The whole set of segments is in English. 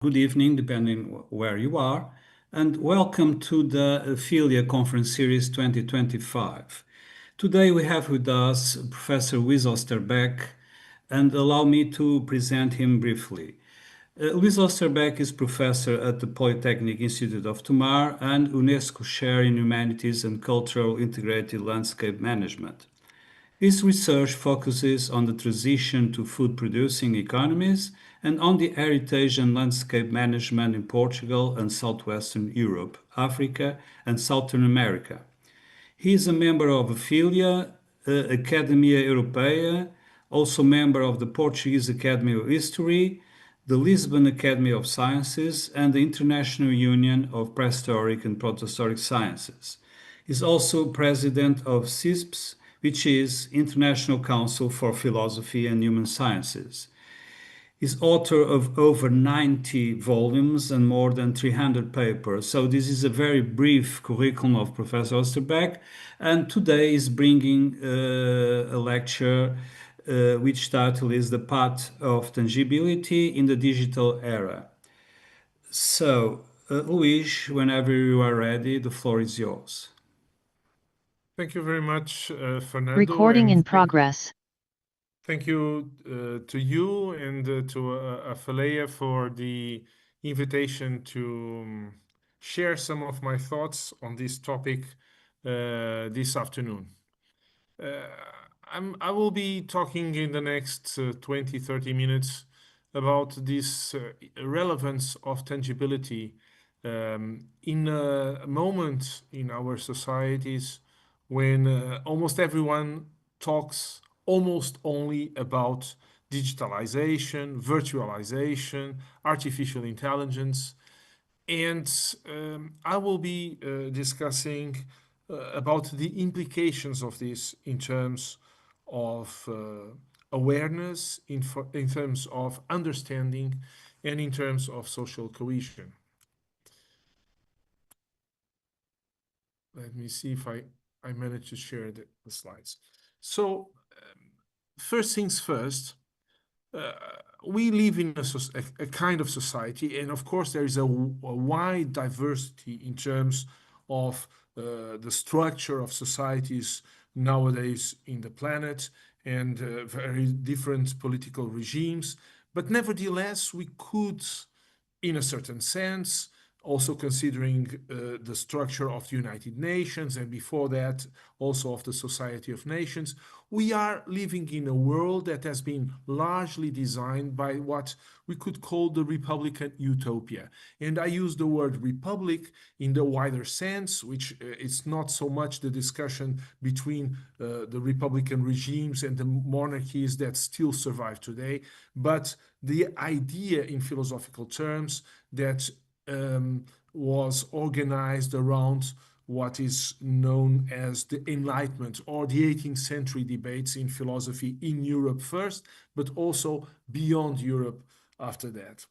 good evening, depending where you are, and welcome to the Apheleia Conference Series 2025. Today we have with us Professor Luiz Oosterbeek, and allow me to present him briefly. Luiz Oosterbeek is professor at the Polytechnic Institute of Tomar and UNESCO Chair in Humanities and Cultural Integrated Landscape Management. His research focuses on the transition to food-producing economies and on the heritage and landscape management in Portugal and southwestern Europe, Africa, and Southern America. He is a member of Apheleia, Academia Europaea, also member of the Portuguese Academy of History, the Lisbon Academy of Sciences, and the International Union of Prehistoric and Protohistoric Sciences. He is also president of CISPS, which is International Council for Philosophy and Human Sciences. He's author of over 90 volumes and more than 300 papers. So this is a very brief curriculum of Professor Oosterbeek, and today is bringing a lecture which title is The Path of Tangibility in the Digital Era. So, Luis, whenever you are ready, the floor is yours. Thank you very much, Fernando. Recording in progress. Thank you to you and to Apheleia for the invitation to share some of my thoughts on this topic this afternoon. I will be talking in the next 20-30 minutes about this relevance of tangibility in a moment in our societies when almost everyone talks almost only about digitalization, virtualization, artificial intelligence. And I will be discussing about the implications of this in terms of awareness, in terms of understanding, and in terms of social cohesion. Let me see if I manage to share the slides. So, first things first, we live in a kind of society, and of course there is a wide diversity in terms of the structure of societies nowadays in the planet, and very different political regimes. But nevertheless, we could, in a certain sense, also considering the structure of the United Nations, and before that also of the Society of Nations, we are living in a world that has been largely designed by what we could call the Republican utopia. And I use the word republic in the wider sense, which it's not so much the discussion between the Republican regimes and the monarchies that still survive today, but the idea in philosophical terms that was organized around what is known as the Enlightenment or the 18th century debates in philosophy in Europe first, but also beyond Europe after that.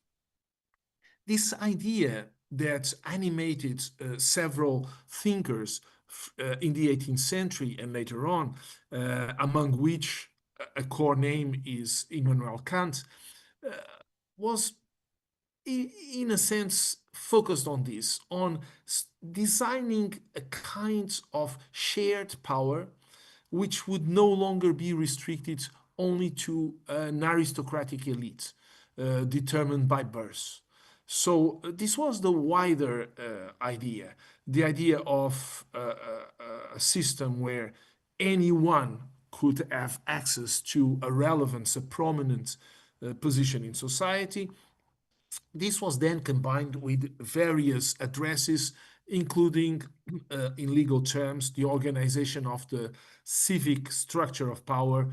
This idea that animated several thinkers in the 18th century and later on, among which a core name is Immanuel Kant, was in a sense focused on this, on designing a kind of shared power which would no longer be restricted only to an aristocratic elite determined by birth. So this was the wider idea, the idea of a system where anyone could have access to a relevance, a prominent position in society. This was then combined with various addresses, including, in legal terms, the organization of the civic structure of power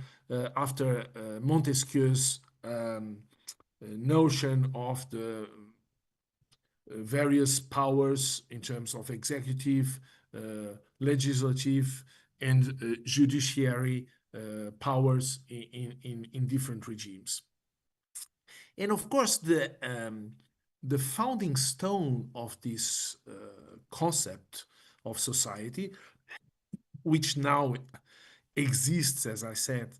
after Montesquieu's notion of the various powers in terms of executive, legislative, and judiciary powers in different regimes. And of course, the founding stone of this concept of society, which now exists, as I said,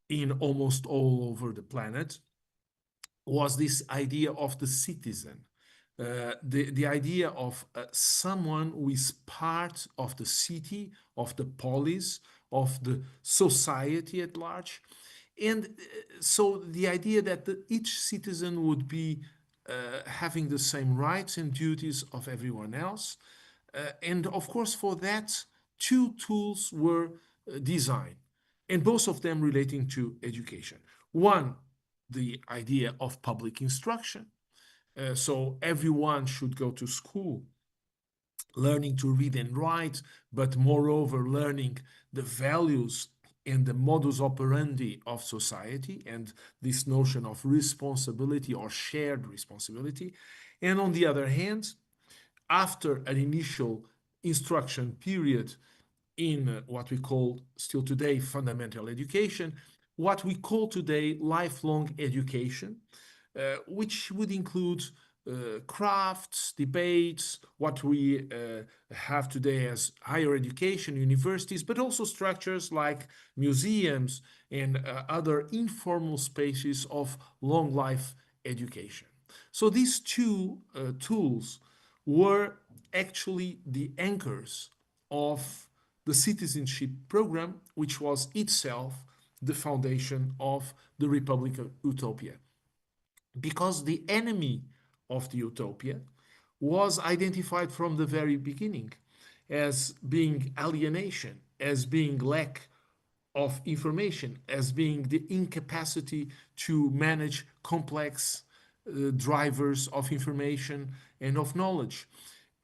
in almost all over the planet, was this idea of the citizen, the idea of someone who is part of the city, of the polis, of the society at large. And so the idea that each citizen would be having the same rights and duties of everyone else. And of course, for that, two tools were designed, and both of them relating to education. One, the idea of public instruction. So everyone should go to school learning to read and write, but moreover, learning the values and the modus operandi of society and this notion of responsibility or shared responsibility. And on the other hand, after an initial instruction period in what we call still today fundamental education, what we call today lifelong education, which would include crafts, debates, what we have today as higher education, universities, but also structures like museums and other informal spaces of long life education. So these two tools were actually the anchors of the citizenship program, which was itself the foundation of the Republic of Utopia. Because the enemy of the utopia was identified from the very beginning as being alienation, as being lack of information, as being the incapacity to manage complex drivers of information and of knowledge.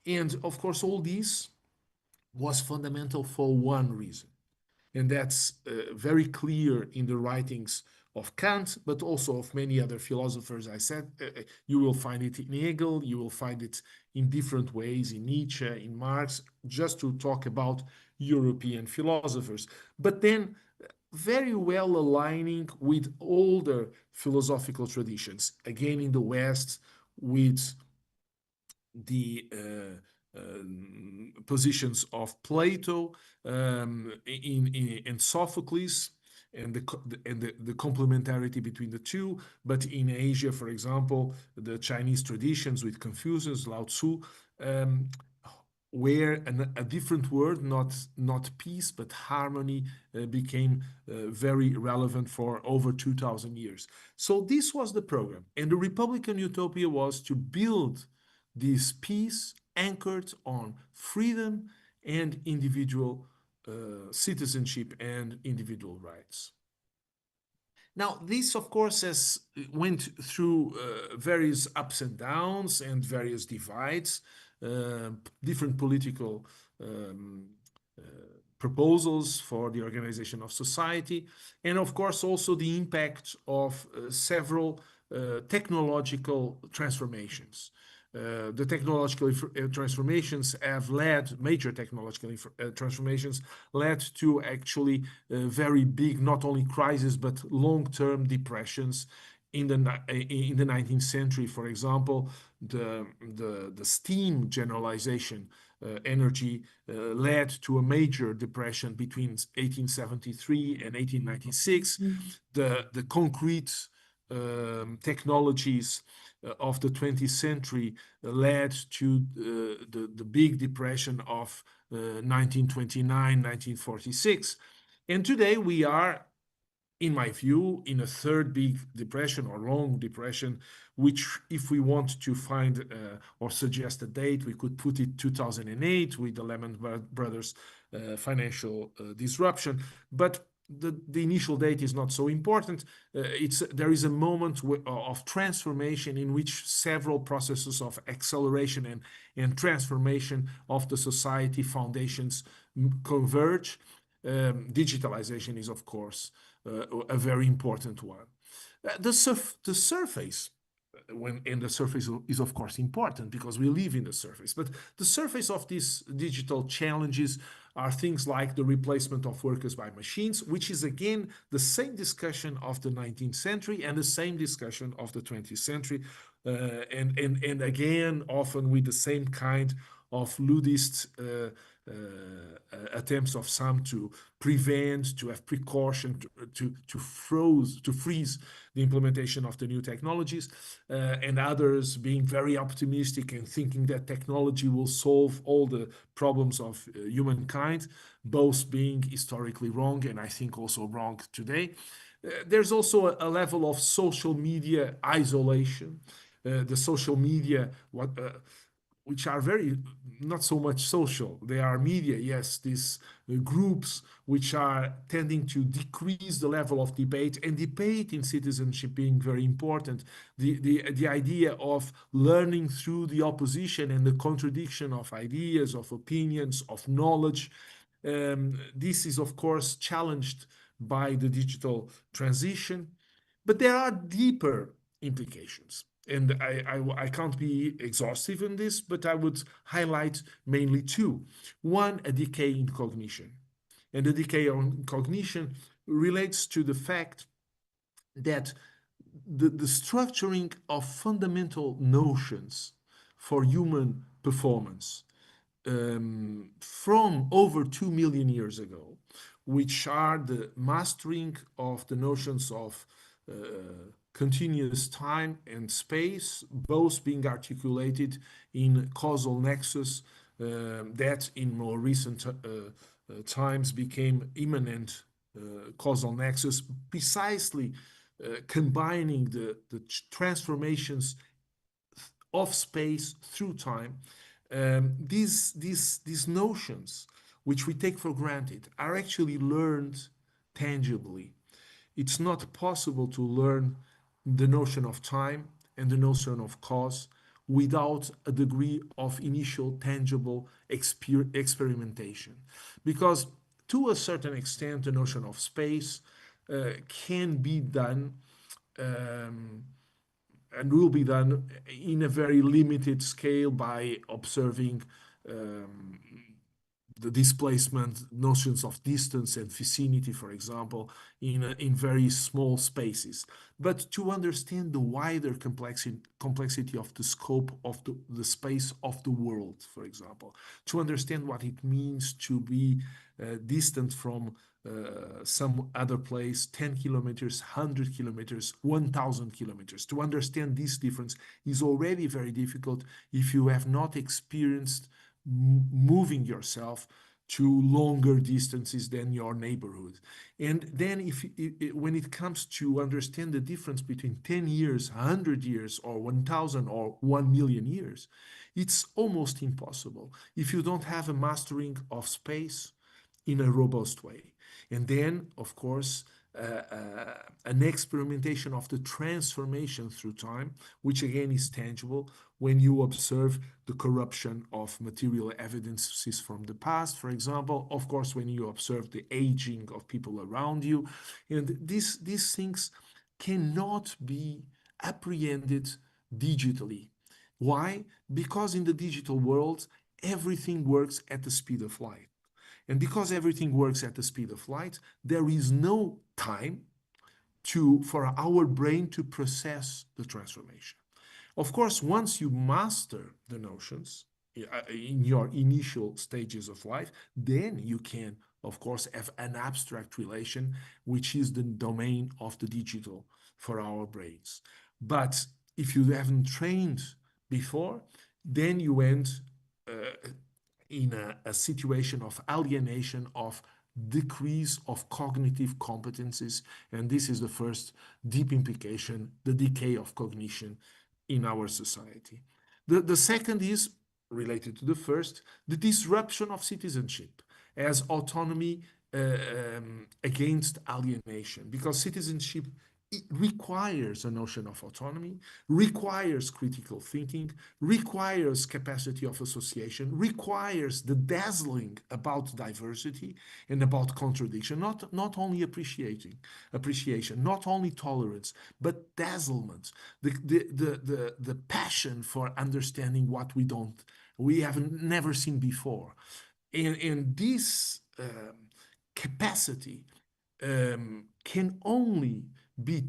And of course, all this was fundamental for one reason, and that's very clear in the writings of Kant, but also of many other philosophers. I said you will find it in Hegel, you will find it in different ways in Nietzsche, in Marx, just to talk about European philosophers. But then very well aligning with older philosophical traditions, again in the West, with the positions of Plato in Sophocles and the complementarity between the two. But in Asia, for example, the Chinese traditions with Confucius, Lao Tzu, um, where a different word, not peace, but harmony, became very relevant for over 2,000 years. So this was the program. And the Republican Utopia was to build this peace anchored on freedom and individual citizenship and individual rights. Now, this, of course, has went through various ups and downs and various divides, uh, different political um, uh, proposals for the organization of society, and of course, also the impact of several technological transformations. The technological transformations have led, major technological transformations led to actually very big, not only crises, but long-term depressions in the 19th century. For example, the steam generalization energy led to a major depression between 1873 and 1896. The concrete technologies of the 20th century led to the big depression of 1929, 1946. And today we are, in my view, in a third big depression or long depression, which, if we want to find or suggest a date, we could put it 2008 with the Lehman Brothers financial disruption. But the initial date is not so important. There is a moment of transformation in which several processes of acceleration and transformation of the society foundations converge. Digitalization is, of course, a very important one. The surface, and the surface is of course important because we live in the surface, but the surface of these digital challenges are things like the replacement of workers by machines, which is again the same discussion of the 19th century and the same discussion of the 20th century, and again often with the same kind of ludist attempts of some to prevent, to have precaution, to freeze the implementation of the new technologies, and others being very optimistic and thinking that technology will solve all the problems of humankind, both being historically wrong and I think also wrong today. There's also a level of social media isolation. The social media, which are very not so much social. They are media, yes, these groups which are tending to decrease the level of debate, and debate in citizenship being very important. The idea of learning through the opposition and the contradiction of ideas, of opinions, of knowledge. This is, of course, challenged by the digital transition, but there are deeper implications. And I can't be exhaustive in this, but I would highlight mainly two. One, a decay in cognition. And the decay in cognition relates to the fact that the structuring of fundamental notions for human performance from over 2 million years ago, which are the mastering of the notions of uh, continuous time and space, both being articulated in causal nexus that in more recent times became immanent causal nexus, precisely combining the transformations of space through time. These notions, which we take for granted, are actually learned tangibly. It's not possible to learn the notion of time and the notion of cause without a degree of initial tangible experimentation. Because to a certain extent, the notion of space can be done and will be done in a very limited scale by observing um, the displacement notions of distance and vicinity, for example, in very small spaces. But to understand the wider complexity of the scope of the space of the world, for example, to understand what it means to be distant from some other place, 10 kilometers, 100 kilometers, 1,000 kilometers. To understand this difference is already very difficult if you have not experienced moving yourself to longer distances than your neighborhood. And then when it comes to understand the difference between 10 years, 100 years, or 1,000 or 1 million years, it's almost impossible if you don't have a mastering of space in a robust way. And then, of course, an experimentation of the transformation through time, which again is tangible when you observe the corruption of material evidences from the past, for example, of course, when you observe the aging of people around you. And these things cannot be apprehended digitally. Why? Because in the digital world, everything works at the speed of light. And because everything works at the speed of light, there is no time for our brain to process the transformation. Of course, once you master the notions in your initial stages of life, then you can, of course, have an abstract relation, which is the domain of the digital for our brains. But if you haven't trained before, then you end in a situation of alienation, of decrease of cognitive competencies. And this is the first deep implication, the decay of cognition in our society. The second is related to the first, the disruption of citizenship as autonomy against alienation, because citizenship requires a notion of autonomy, requires critical thinking, requires capacity of association, requires the dazzling about diversity and about contradiction, not only appreciation, not only tolerance, but dazzlement, the passion for understanding what we have never seen before. And this capacity can only be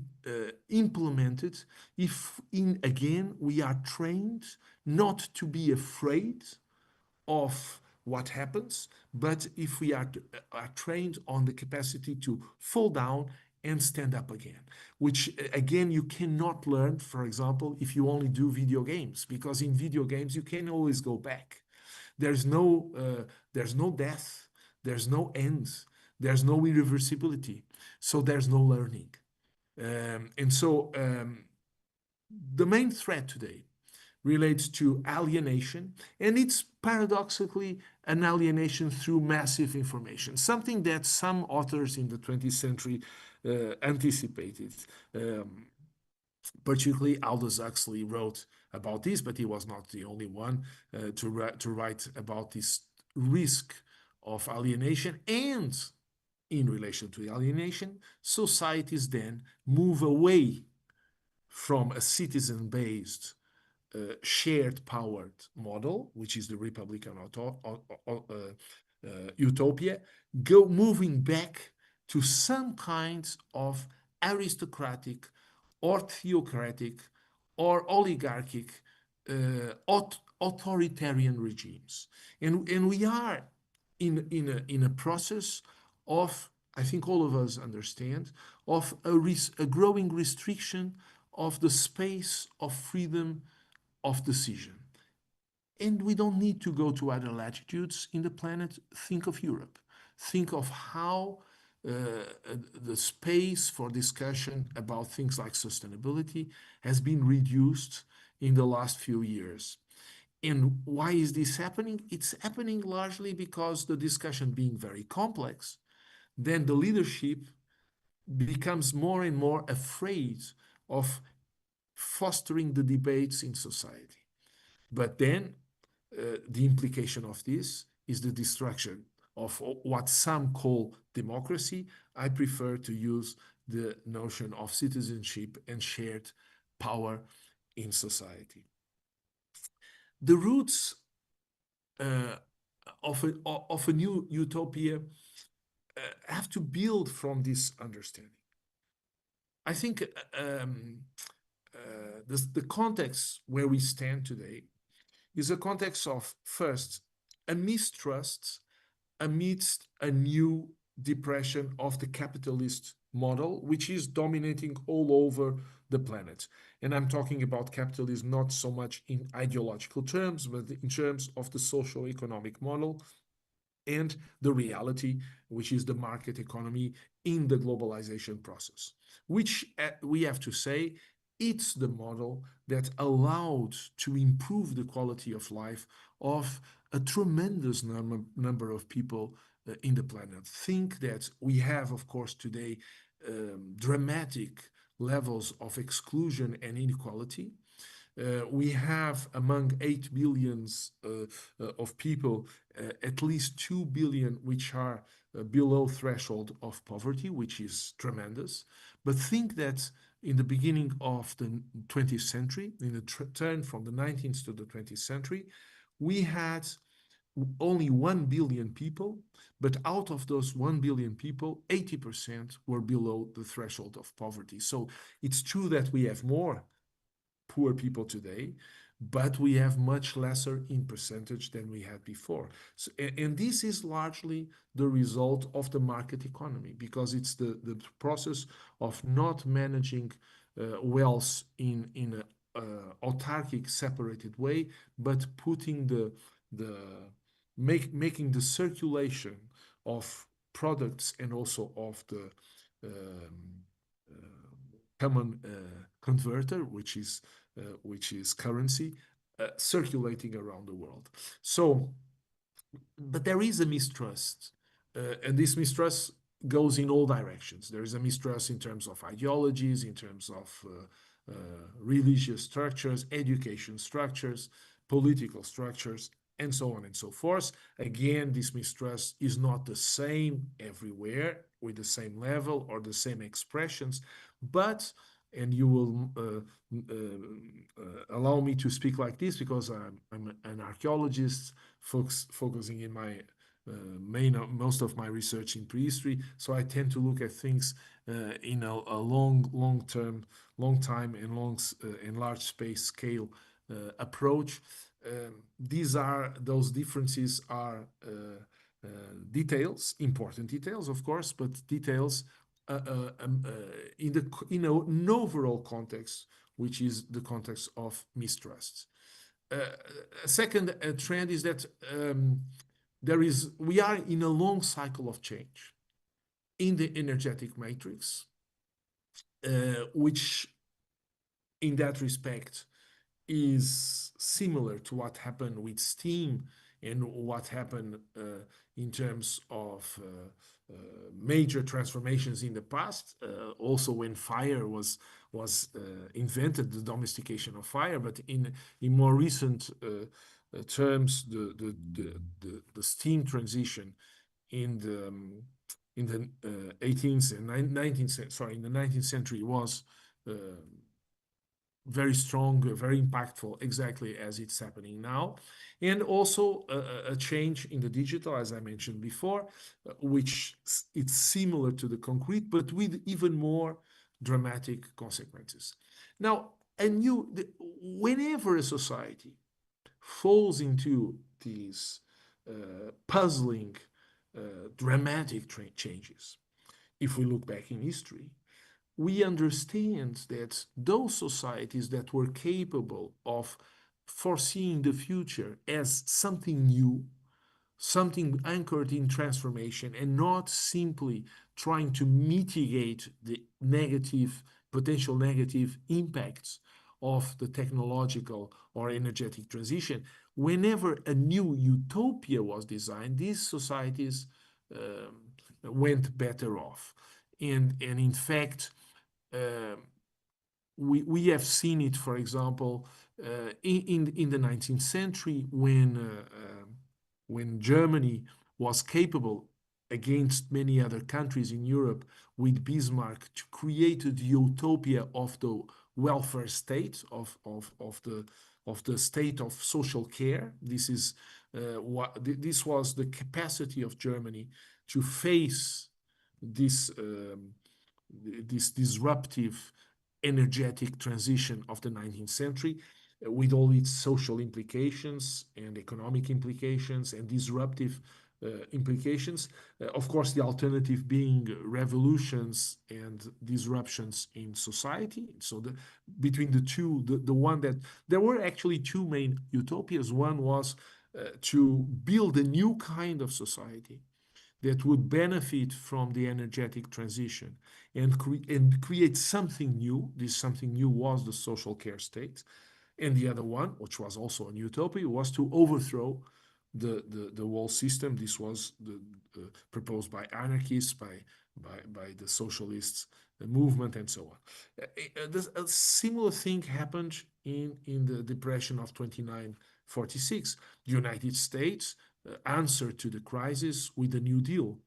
implemented if, again, we are trained not to be afraid of what happens, but if we are trained on the capacity to fall down and stand up again, which again you cannot learn, for example, if you only do video games, because in video games you can always go back. There's no there's no death, there's no end, there's no irreversibility, so there's no learning. The main threat today relates to alienation, and it's paradoxically an alienation through massive information, something that some authors in the 20th century anticipated. Um, Particularly, Aldous Huxley wrote about this, but he was not the only one to write about this risk of alienation. And in relation to alienation, societies then move away from a citizen based shared powered model, which is the Republican utopia, moving back to some kinds of aristocratic or theocratic or oligarchic authoritarian regimes. And we are in a process of, I think all of us understand, of a growing restriction of the space of freedom of decision. And we don't need to go to other latitudes in the planet. Think of Europe. Think of how uh, the space for discussion about things like sustainability has been reduced in the last few years. And why is this happening? It's happening largely because the discussion being very complex, then the leadership becomes more and more afraid of fostering the debates in society. But then the implication of this is the destruction of what some call democracy. I prefer to use the notion of citizenship and shared power in society. The roots uh, of a new utopia have to build from this understanding. I think the context where we stand today is a context of, first, a mistrust amidst a new depression of the capitalist model, which is dominating all over the planet. And I'm talking about capitalism not so much in ideological terms, but in terms of the social economic model and the reality, which is the market economy in the globalization process, which we have to say it's the model that allowed to improve the quality of life of a tremendous number of people in the planet. Think that we have, of course, today dramatic levels of exclusion and inequality. We have among 8 billions of people, at least 2 billion which are below threshold of poverty, which is tremendous. But think that in the beginning of the 20th century, in the turn from the 19th to the 20th century, we had only 1 billion people, but out of those 1 billion people, 80% were below the threshold of poverty. So it's true that we have more poor people today, but we have much lesser in percentage than we had before. So, and this is largely the result of the market economy, because it's the process of not managing wealth in a autarkic, separated way, but putting making the circulation of products and also of the um, common converter, which is currency, circulating around the world. So, but there is a mistrust, and this mistrust goes in all directions. There is a mistrust in terms of ideologies, in terms of religious structures, education structures, political structures, and so on and so forth. Again, this mistrust is not the same everywhere with the same level or the same expressions, but, and you will allow me to speak like this because I'm an archaeologist focusing in my most of my research in prehistory. So I tend to look at things in a long time and large space scale approach. those differences are details, important details, of course, but details in an overall context, which is the context of mistrust. Uh, a second trend is that we are in a long cycle of change in the energetic matrix, which in that respect is similar to what happened with steam and what happened in terms of major transformations in the past. Also, when fire was invented, the domestication of fire, but in more recent terms, the steam transition in the 18th and 19th, sorry, in the 19th century was uh, very strong, very impactful, exactly as it's happening now. And also a change in the digital, as I mentioned before, which it's similar to the concrete, but with even more dramatic consequences. Now, whenever a society falls into these puzzling, dramatic changes, if we look back in history, we understand that those societies that were capable of foreseeing the future as something new, something anchored in transformation, and not simply trying to mitigate the potential negative impacts of the technological or energetic transition. Whenever a new utopia was designed, these societies went better off. And in fact, uh, we have seen it, for example, in the 19th century when Germany was capable against many other countries in Europe with Bismarck to create the utopia of the welfare state of the state of social care. This was the capacity of Germany to face this this disruptive energetic transition of the 19th century with all its social implications and economic implications and disruptive implications. Of course, the alternative being revolutions and disruptions in society. So between the two, the one that there were actually two main utopias. One was to build a new kind of society that would benefit from the energetic transition and create something new. This something new was the social care state. And the other one, which was also an utopia, was to overthrow the whole system. This was proposed by anarchists, by the socialists movement, and so on. A similar thing happened in the Depression of 29-46. The United States answered to the crisis with a New Deal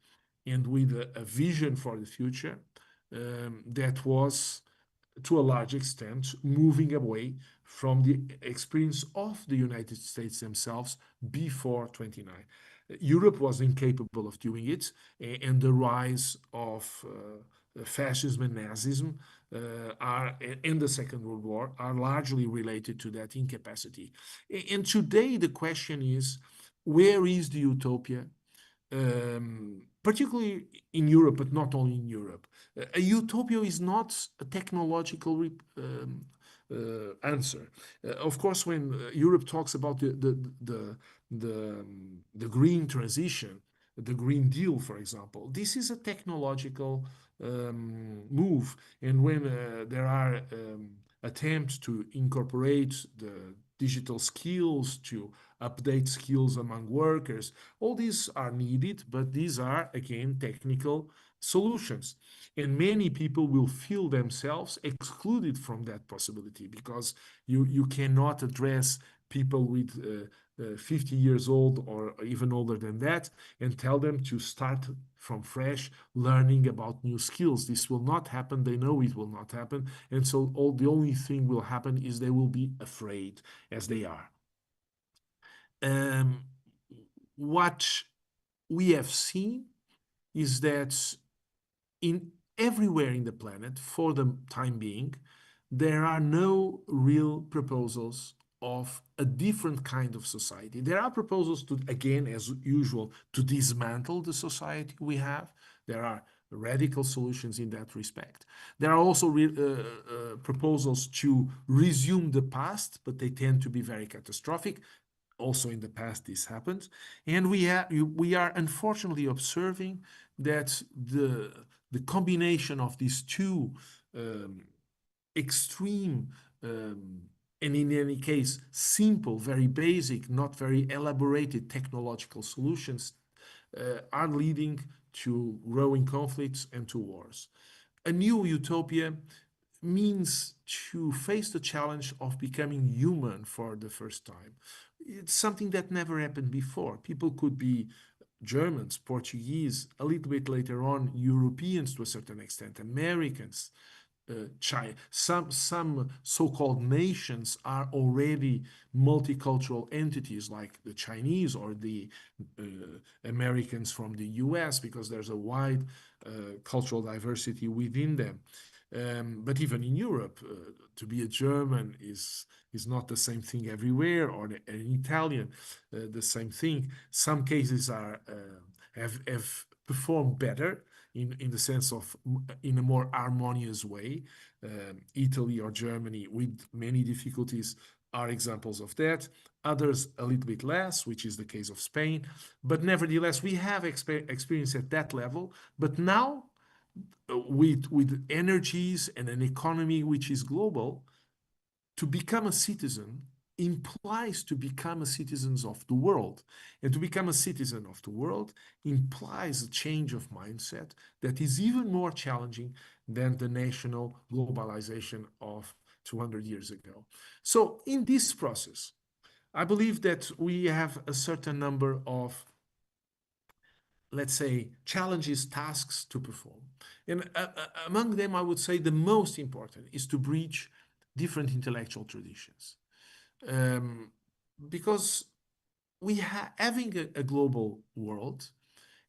and with a vision for the future that was, to a large extent, moving away from the experience of the United States themselves before 29. Europe was incapable of doing it, and the rise of fascism and Nazism in the Second World War are largely related to that incapacity. And today the question is, where is the utopia, particularly in Europe, but not only in Europe? A utopia is not a technological answer. Of course, when Europe talks about the green transition, the Green Deal, for example, this is a technological move. And when there are attempts to incorporate the digital skills, to update skills among workers, all these are needed, but these are, again, technical solutions. And many people will feel themselves excluded from that possibility because you cannot address people with 50 years old or even older than that and tell them to start from fresh learning about new skills. This will not happen. They know it will not happen. And so the only thing will happen is they will be afraid, as they are. Um, what we have seen is that in everywhere in the planet, for the time being, there are no real proposals of a different kind of society. There are proposals to, again, as usual, to dismantle the society we have. There are radical solutions in that respect. There are also proposals to resume the past, but they tend to be very catastrophic. Also in the past, this happened, and we are unfortunately observing that the combination of these two um, extreme and in any case simple, very basic, not very elaborated technological solutions are leading to growing conflicts and to wars. A new utopia means to face the challenge of becoming human for the first time. It's something that never happened before. People could be Germans, Portuguese, a little bit later on, Europeans to a certain extent, Americans, China. Some so-called nations are already multicultural entities, like the Chinese or the uh, Americans from the U.S., because there's a wide cultural diversity within them. But even in Europe, to be a German is not the same thing everywhere, or an Italian, the same thing. Some cases have performed better in the sense of in a more harmonious way. Italy or Germany with many difficulties are examples of that. Others a little bit less, which is the case of Spain. But nevertheless, we have experience at that level. But now, with energies and an economy which is global, to become a citizen implies to become a citizen of the world. And to become a citizen of the world implies a change of mindset that is even more challenging than the national globalization of 200 years ago. So, in this process, I believe that we have a certain number of, let's say, challenges, tasks to perform. And among them, I would say the most important is to bridge different intellectual traditions. Um, because having a global world,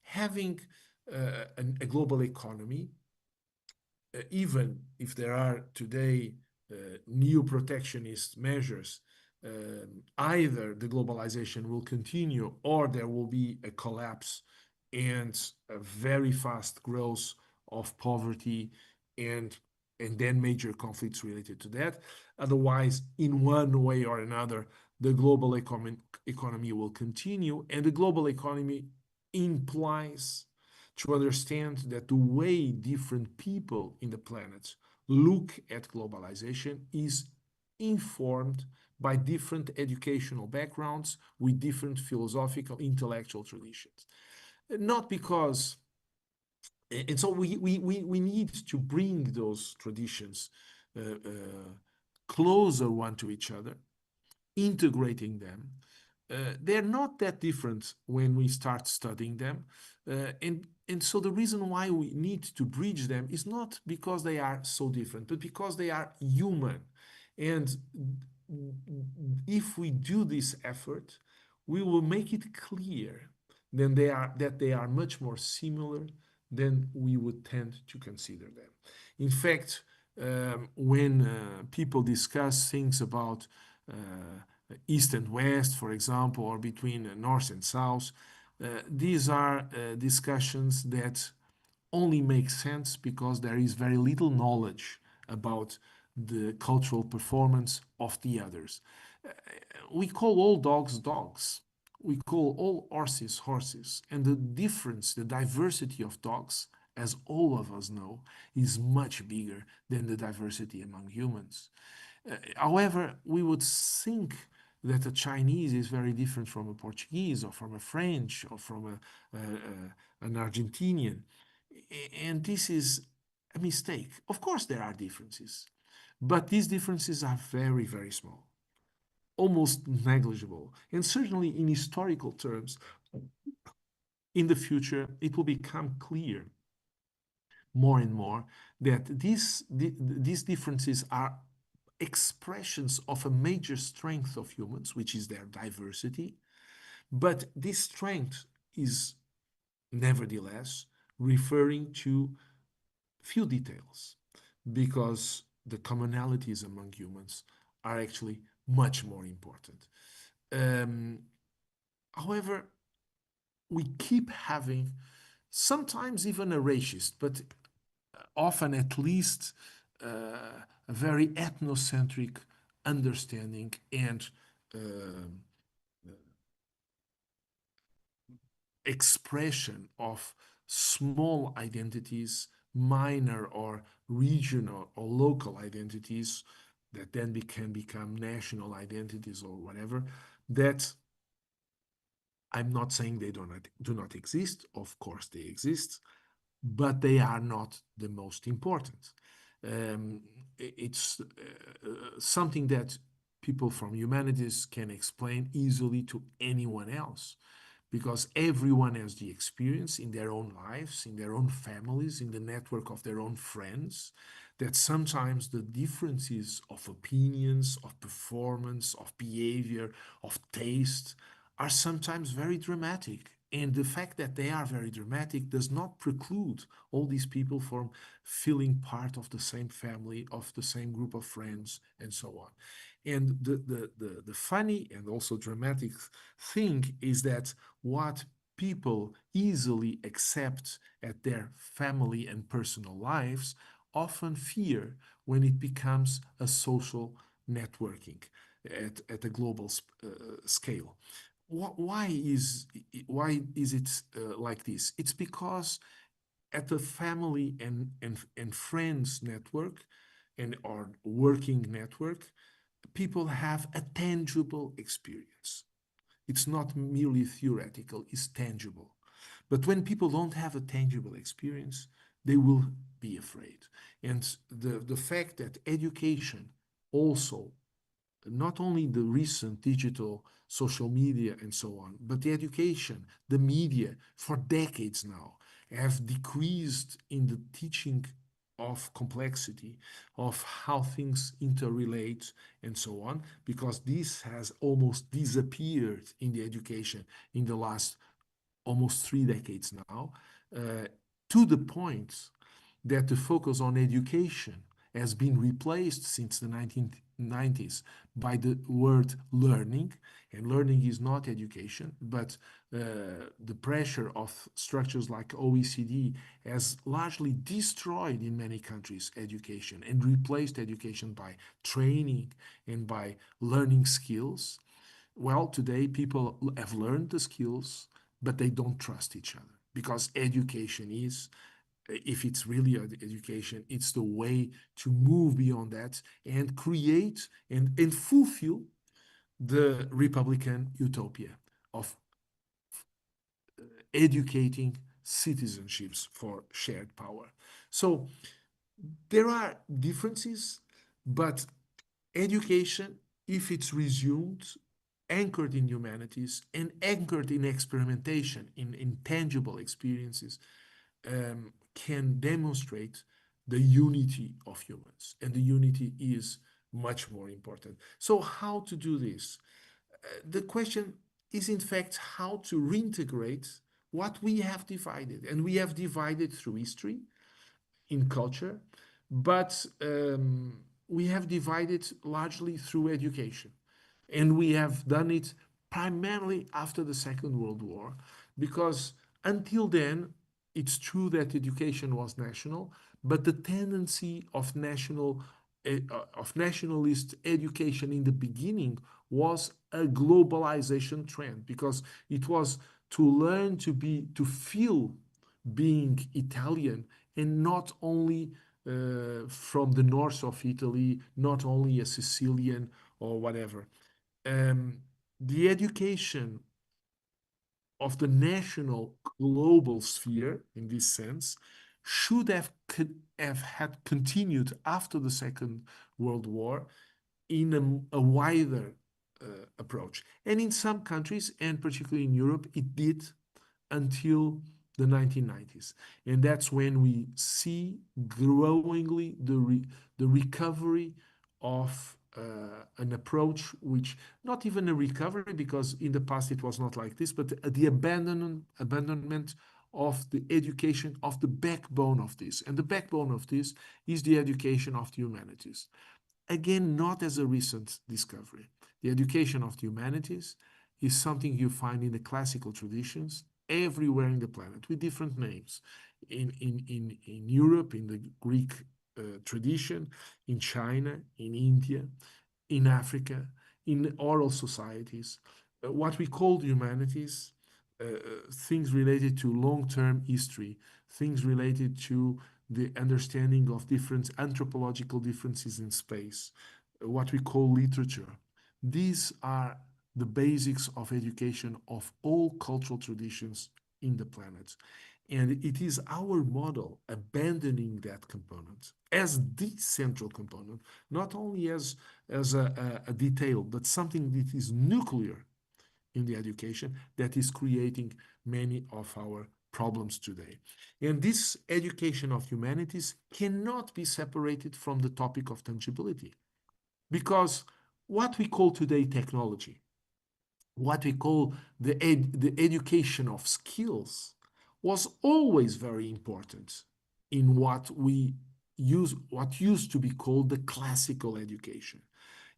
having a global economy, even if there are today new protectionist measures, either the globalization will continue or there will be a collapse and a very fast growth of poverty and and then major conflicts related to that. Otherwise, in one way or another, the global economy will continue, and the global economy implies to understand that the way different people in the planet look at globalization is informed by different educational backgrounds with different philosophical, intellectual traditions. Not because, and so we need to bring those traditions closer one to each other, integrating them. They're not that different when we start studying them. And so the reason why we need to bridge them is not because they are so different, but because they are human. And if we do this effort, we will make it clear that they are much more similar than we would tend to consider them. In fact, when people discuss things about East and West, for example, or between North and South, these are discussions that only make sense because there is very little knowledge about the cultural performance of the others. Uh, we call all dogs dogs. We call all horses horses. And the difference, the diversity of dogs, as all of us know, is much bigger than the diversity among humans. However, we would think that a Chinese is very different from a Portuguese or from a French or from an Argentinian. And this is a mistake. Of course, there are differences, but these differences are very, very small, almost negligible. And certainly in historical terms, in the future, it will become clear more and more that these differences are expressions of a major strength of humans, which is their diversity. But this strength is nevertheless referring to few details because the commonalities among humans are actually much more important. Um, However, we keep having sometimes even a racist, but often at least a very ethnocentric understanding and um expression of small identities, minor or regional or local identities that then can become national identities or whatever, that I'm not saying they do not exist. Of course, they exist, but they are not the most important. Um, it's something that people from humanities can explain easily to anyone else because everyone has the experience in their own lives, in their own families, in the network of their own friends, that sometimes the differences of opinions, of performance, of behavior, of taste are sometimes very dramatic. And the fact that they are very dramatic does not preclude all these people from feeling part of the same family, of the same group of friends, and so on. And the funny and also dramatic thing is that what people easily accept at their family and personal lives often fear when it becomes a social networking at a global scale. Why is it like this? It's because at the family and friends network and our working network, people have a tangible experience. It's not merely theoretical, it's tangible. But when people don't have a tangible experience, they will be afraid. And the fact that education also, not only the recent digital social media and so on, but the education, the media for decades now have decreased in the teaching of complexity, of how things interrelate and so on, because this has almost disappeared in the education in the last almost 3 decades now, uh, to the point that the focus on education has been replaced since the 1990s by the word learning. And learning is not education, but the pressure of structures like OECD has largely destroyed in many countries education and replaced education by training and by learning skills. Well, today people have learned the skills, but they don't trust each other because education is, if it's really education, it's the way to move beyond that and create and fulfill the Republican utopia of educating citizenships for shared power. So there are differences, but education, if it's resumed, anchored in humanities and anchored in experimentation, in intangible experiences, can demonstrate the unity of humans. And the unity is much more important. So, how to do this? The question is, in fact, how to reintegrate what we have divided. And we have divided through history, in culture, but we have divided largely through education. And we have done it primarily after the Second World War, because until then, it's true that education was national, but the tendency of of nationalist education in the beginning was a globalization trend, because it was to learn to feel being Italian and not only from the north of Italy, not only a Sicilian or whatever. Um, the education of the national global sphere, in this sense, should have had continued after the Second World War in a wider approach. And in some countries, and particularly in Europe, it did until the 1990s. And that's when we see growingly the recovery of an approach which, not even a recovery, because in the past it was not like this, but the abandonment of the education of the backbone of this. And the backbone of this is the education of the humanities. Again, not as a recent discovery. The education of the humanities is something you find in the classical traditions everywhere in the planet with different names. In Europe, in the Greek tradition, in China, in India, in Africa, in oral societies, what we call humanities, things related to long term history, things related to the understanding of different anthropological differences in space, what we call literature. These are the basics of education of all cultural traditions in the planet. And it is our model abandoning that component as the central component, not only as a detail, but something that is nuclear in the education that is creating many of our problems today. And this education of humanities cannot be separated from the topic of tangibility because what we call today technology, what we call the education of skills, was always very important in what used to be called the classical education.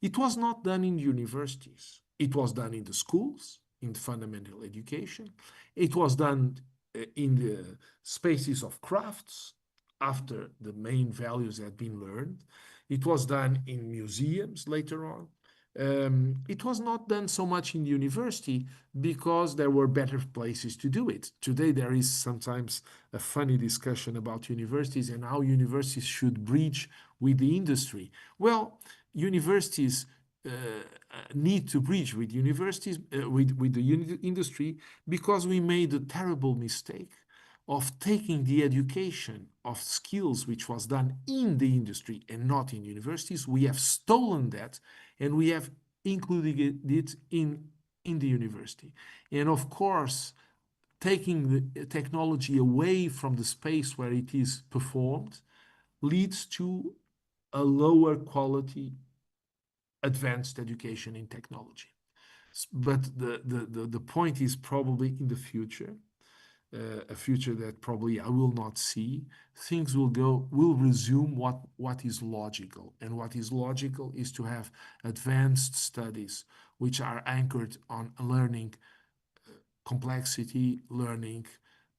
It was not done in universities. It was done in the schools, in fundamental education. It was done in the spaces of crafts after the main values had been learned. It was done in museums later on. It was not done so much in university because there were better places to do it. Today, there is sometimes a funny discussion about universities and how universities should bridge with the industry. Well, universities need to bridge with universities with the industry because we made a terrible mistake of taking the education of skills which was done in the industry and not in universities. We have stolen that and we have included it in the university. And of course, taking the technology away from the space where it is performed leads to a lower quality advanced education in technology. But the point is probably in the future, a future that probably I will not see, things will resume what is logical. And what is logical is to have advanced studies which are anchored on learning complexity, learning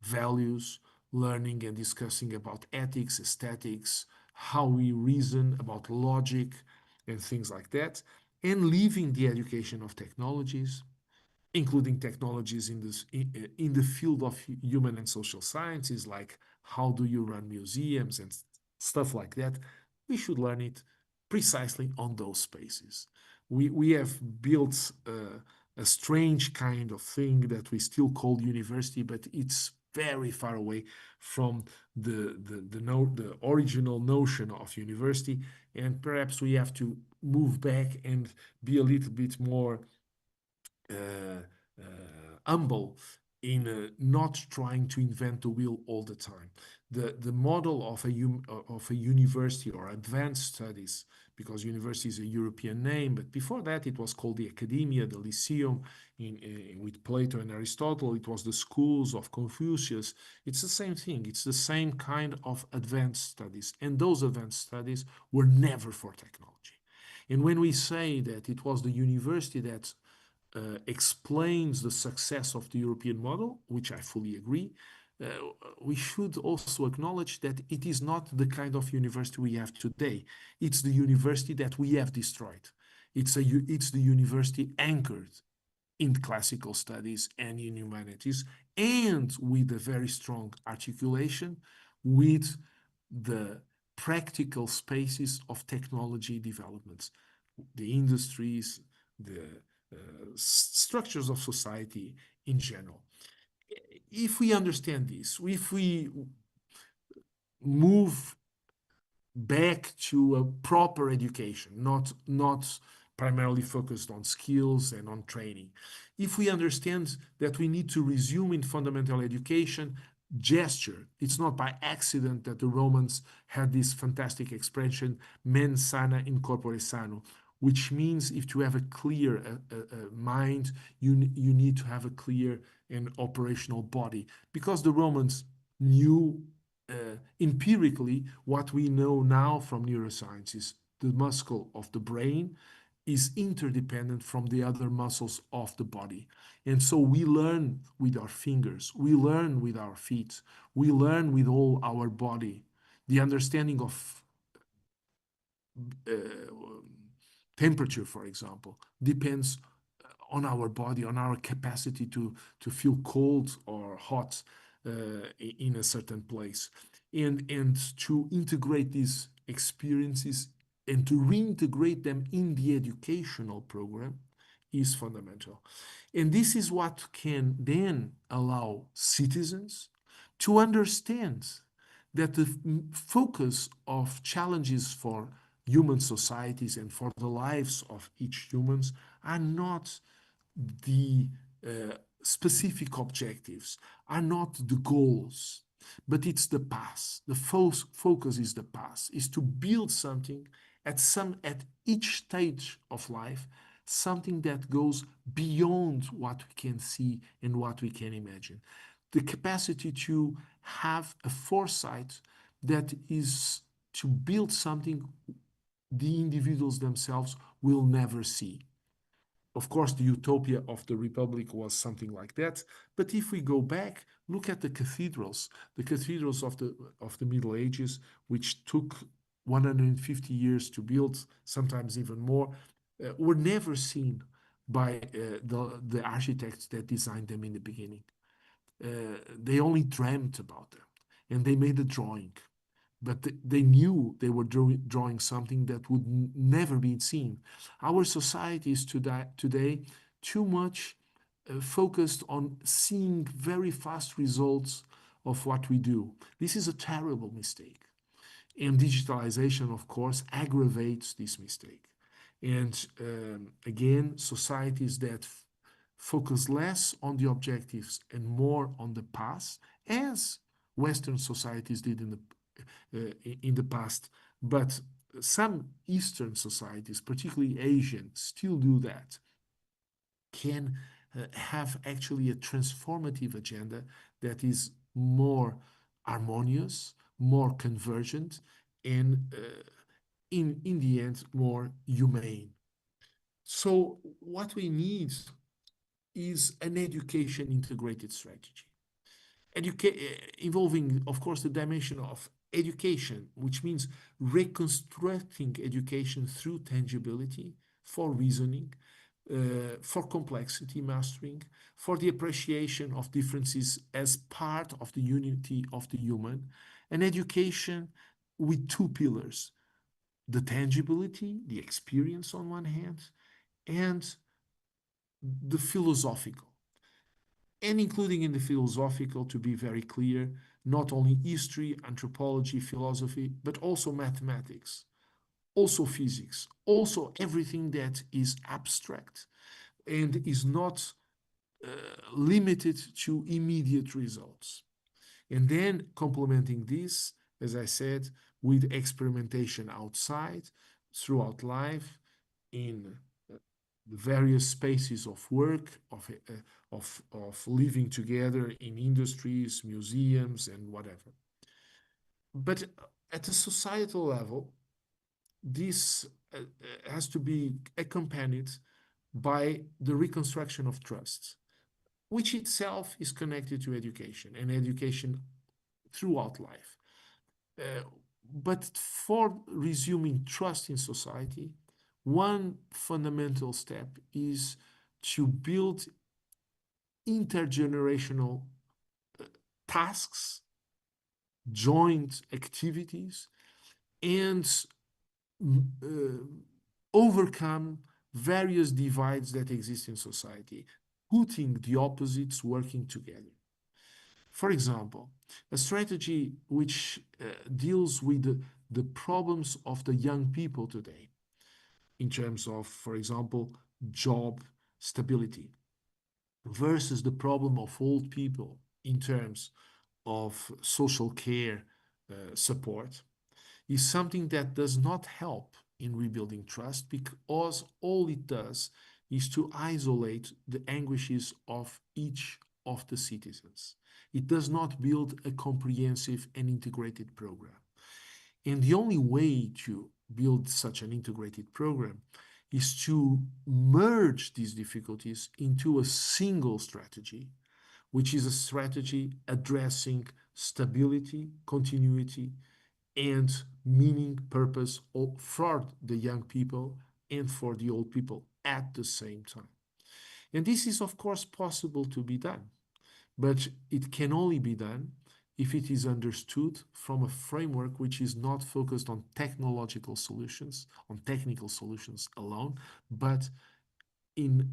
values, learning and discussing about ethics, aesthetics, how we reason about logic and things like that, and leaving the education of technologies, including technologies in the field of human and social sciences, like how do you run museums and stuff like that. We should learn it precisely on those spaces. We have built a strange kind of thing that we still call university, but it's very far away from the original notion of university. And perhaps we have to move back and be a little bit more uh, humble in not trying to invent the wheel all the time. The model of a university or advanced studies, because university is a European name, but before that it was called the Academia, the Lyceum, with Plato and Aristotle. It was the schools of Confucius. It's the same thing. It's the same kind of advanced studies, and those advanced studies were never for technology. And when we say that it was the university that explains the success of the European model, which I fully agree, uh, we should also acknowledge that it is not the kind of university we have today. It's the university that we have destroyed. It's the university anchored in classical studies and in humanities, and with a very strong articulation with the practical spaces of technology developments, the industries, the structures of society in general. If we understand this, if we move back to a proper education, not primarily focused on skills and on training. If we understand that we need to resume in fundamental education gesture, it's not by accident that the Romans had this fantastic expression, mens sana in corpore sano, which means if you have a clear mind, you need to have a clear and operational body, because the Romans knew empirically what we know now from neuroscience is the muscle of the brain is interdependent from the other muscles of the body. And so we learn with our fingers, we learn with our feet, we learn with all our body. The understanding of uh, temperature, for example, depends on our body, on our capacity to feel cold or hot in a certain place. And to integrate these experiences and to reintegrate them in the educational program is fundamental. And this is what can then allow citizens to understand that the focus of challenges for human societies and for the lives of each humans are not the specific objectives, are not the goals, but it's the path. The focus is the path, is to build something at each stage of life, something that goes beyond what we can see and what we can imagine. The capacity to have a foresight that is to build something the individuals themselves will never see. Of course, the utopia of the Republic was something like that. But if we go back, look at the cathedrals of the Middle Ages, which took 150 years to build, sometimes even more, were never seen by the architects that designed them in the beginning. They only dreamt about them, and they made a drawing, but they knew they were drawing something that would never be seen. Our society is today too much focused on seeing very fast results of what we do. This is a terrible mistake. And digitalization, of course, aggravates this mistake. And again, societies that focus less on the objectives and more on the past, as Western societies did in the past, but some Eastern societies, particularly Asian, still do that, can have actually a transformative agenda that is more harmonious, more convergent, and in the end, more humane. So, what we need is an education integrated strategy. Involving, of course, the dimension of education, which means reconstructing education through tangibility for reasoning, for complexity mastering, for the appreciation of differences as part of the unity of the human, an education with two pillars: the tangibility, the experience on one hand, and the philosophical. And including in the philosophical, to be very clear, not only history, anthropology, philosophy, but also mathematics, also physics, also everything that is abstract and is not uh, limited to immediate results. And then complementing this, as I said, with experimentation outside, throughout life, in the various spaces of work, of living together in industries, museums, and whatever. But at a societal level, this has to be accompanied by the reconstruction of trust, which itself is connected to education and education throughout life. Uh, but for resuming trust in society, one fundamental step is to build intergenerational tasks, joint activities, and uh, overcome various divides that exist in society, putting the opposites working together. For example, a strategy which deals with the problems of the young people today, in terms of, for example, job stability, versus the problem of old people in terms of social care support, is something that does not help in rebuilding trust, because all it does is to isolate the anguishes of each of the citizens. It does not build a comprehensive and integrated program. And the only way to build such an integrated program is to merge these difficulties into a single strategy, which is a strategy addressing stability, continuity, and meaning, purpose for the young people and for the old people at the same time. And this is, of course, possible to be done, but it can only be done if it is understood from a framework which is not focused on technological solutions, on technical solutions alone, but in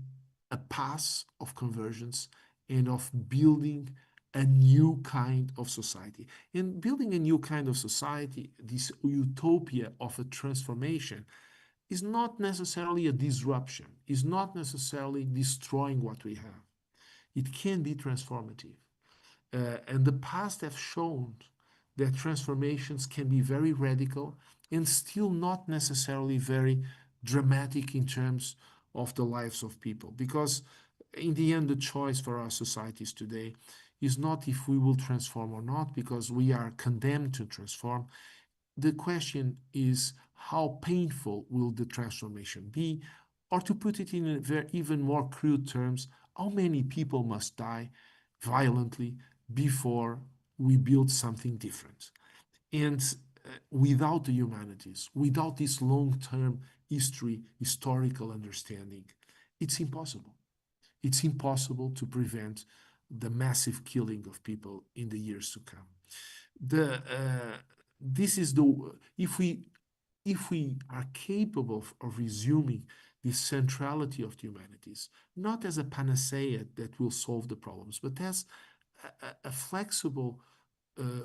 a path of convergence and of building a new kind of society. And building a new kind of society, this utopia of a transformation, is not necessarily a disruption, is not necessarily destroying what we have. It can be transformative. And the past have shown that transformations can be very radical and still not necessarily very dramatic in terms of the lives of people. Because in the end, the choice for our societies today is not if we will transform or not, because we are condemned to transform. The question is how painful will the transformation be? Or to put it in even more crude terms, how many people must die violently before we build something different? And without the humanities, without this long term historical understanding, it's impossible. It's impossible to prevent the massive killing of people in the years to come. This is the if we are capable of resuming the centrality of the humanities, not as a panacea that will solve the problems, but as a flexible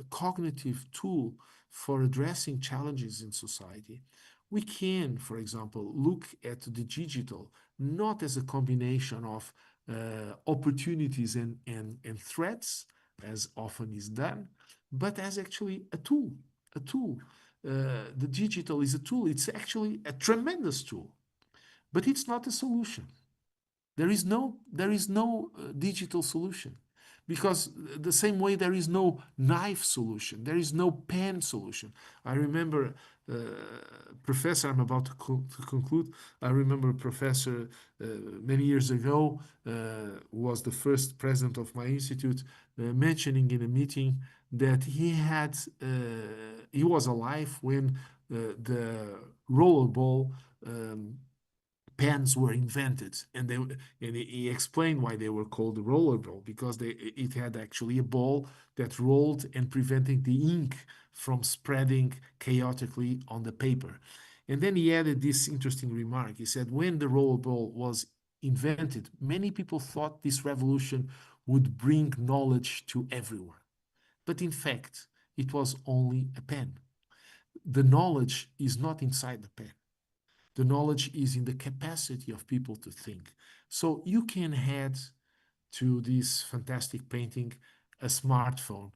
cognitive tool for addressing challenges in society, we can, for example, look at the digital not as a combination of opportunities and threats, as often is done, but as actually a tool. A tool. The digital is a tool. It's actually a tremendous tool, but it's not a solution. There is no digital solution, because the same way there is no knife solution, there is no pen solution. I remember uh, professor. I'm about to conclude. I remember a professor many years ago, was the first president of my institute, mentioning in a meeting that he was alive when the rollerball um, pens were invented, and he explained why they were called the rollerball, because it had actually a ball that rolled and preventing the ink from spreading chaotically on the paper. And then he added this interesting remark. He said, when the rollerball was invented, many people thought this revolution would bring knowledge to everyone, but in fact it was only a pen. The knowledge is not inside the pen. The knowledge is in the capacity of people to think. So you can add to this fantastic painting a smartphone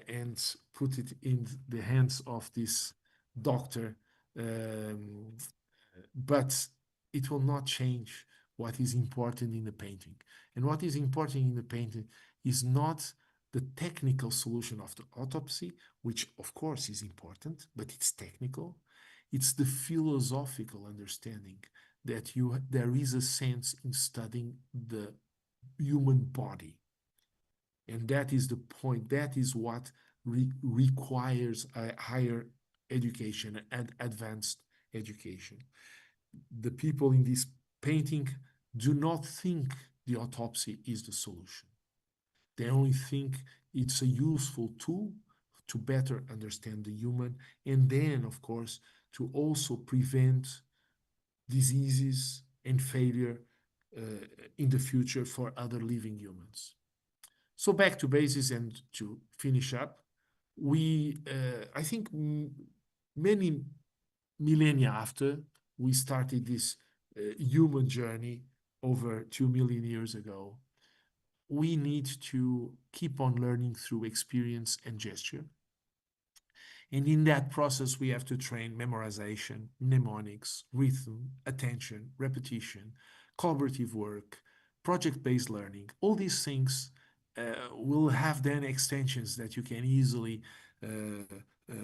and put it in the hands of this doctor, um, but it will not change what is important in the painting. And what is important in the painting is not the technical solution of the autopsy, which of course is important, but it's technical. It's the philosophical understanding that there is a sense in studying the human body. And that is the point. That is what requires a higher education and advanced education. The people in this painting do not think the autopsy is the solution. They only think it's a useful tool to better understand the human, and then, of course, to also prevent diseases and failure uh, in the future for other living humans. So back to basis and to finish up, I think, many millennia after we started this human journey over 2 million years ago, we need to keep on learning through experience and gesture. And in that process, we have to train memorization, mnemonics, rhythm, attention, repetition, collaborative work, project-based learning. All these things will have then extensions that you can easily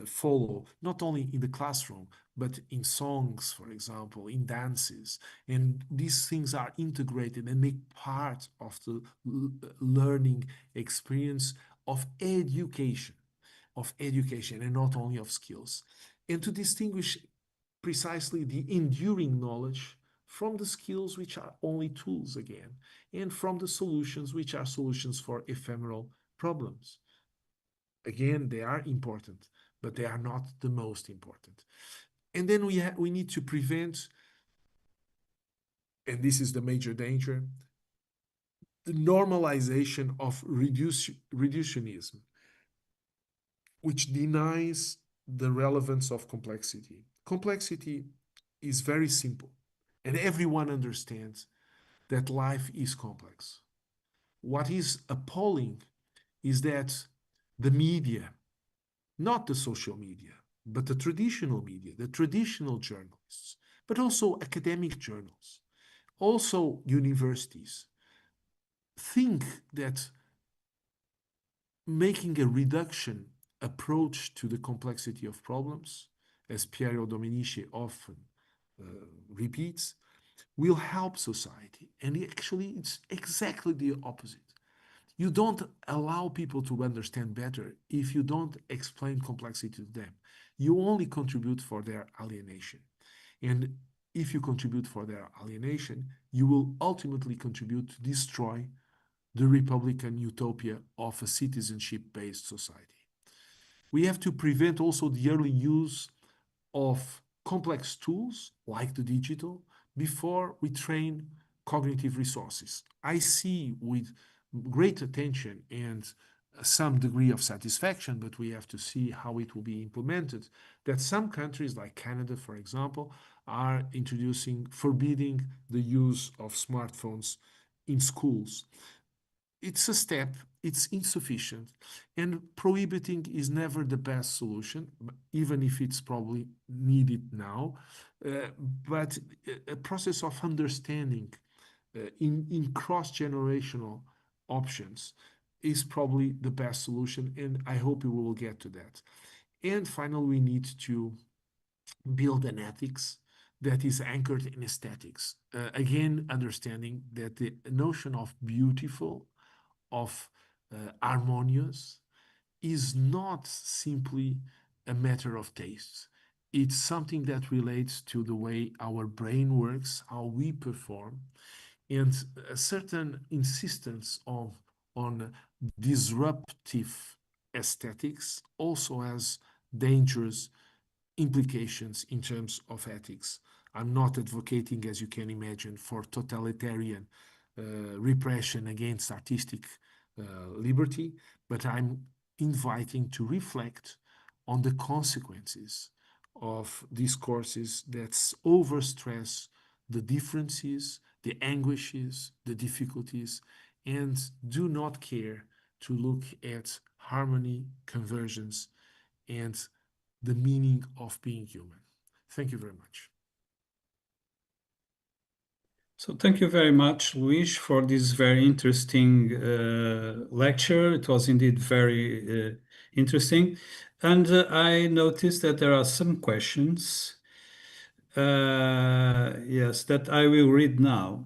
follow, not only in the classroom, but in songs, for example, in dances. And these things are integrated and make part of the learning experience of education, and not only of skills. And to distinguish precisely the enduring knowledge from the skills which are only tools again, and from the solutions which are solutions for ephemeral problems. Again, they are important, but they are not the most important. And then we need to prevent, and this is the major danger, the normalization of reductionism, which denies the relevance of complexity. Complexity is very simple, and everyone understands that life is complex. What is appalling is that the media, not the social media, but the traditional media, the traditional journalists, but also academic journals, also universities, think that making a reduction approach to the complexity of problems, as Piero Dominici often uh, repeats, will help society. And actually, it's exactly the opposite. You don't allow people to understand better if you don't explain complexity to them. You only contribute for their alienation. And if you contribute for their alienation, you will ultimately contribute to destroy the Republican utopia of a citizenship based society. We have to prevent also the early use of complex tools like the digital before we train cognitive resources. I see with great attention and some degree of satisfaction, but we have to see how it will be implemented, that some countries like Canada, for example, are forbidding the use of smartphones in schools. It's a step, it's insufficient, and prohibiting is never the best solution, even if it's probably needed now. But a process of understanding in cross generational options is probably the best solution, and I hope we will get to that. And finally, we need to build an ethics that is anchored in aesthetics. Again, understanding that the notion of beautiful, of harmonious, is not simply a matter of taste. It's something that relates to the way our brain works, how we perform, and a certain insistence on disruptive aesthetics also has dangerous implications in terms of ethics. I'm not advocating, as you can imagine, for totalitarian repression against artistic liberty, but I'm inviting to reflect on the consequences of discourses that overstress the differences, the anguishes, the difficulties, and do not care to look at harmony, convergence, and the meaning of being human. Thank you very much. So thank you very much, Luis, for this very interesting lecture. It was indeed very interesting. And I noticed that there are some questions, yes, that I will read now.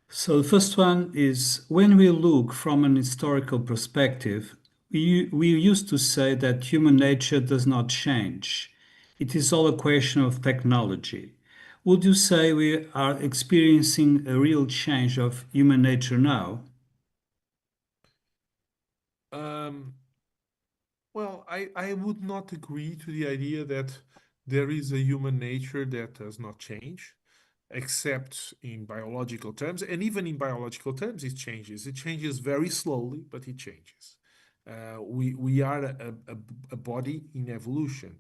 So the first one is, when we look from an historical perspective, we used to say that human nature does not change. It is all a question of technology. Would you say we are experiencing a real change of human nature now? Um, well, I would not agree to the idea that there is a human nature that does not change, except in biological terms. And even in biological terms, it changes. It changes very slowly, but it changes. We are a body in evolution.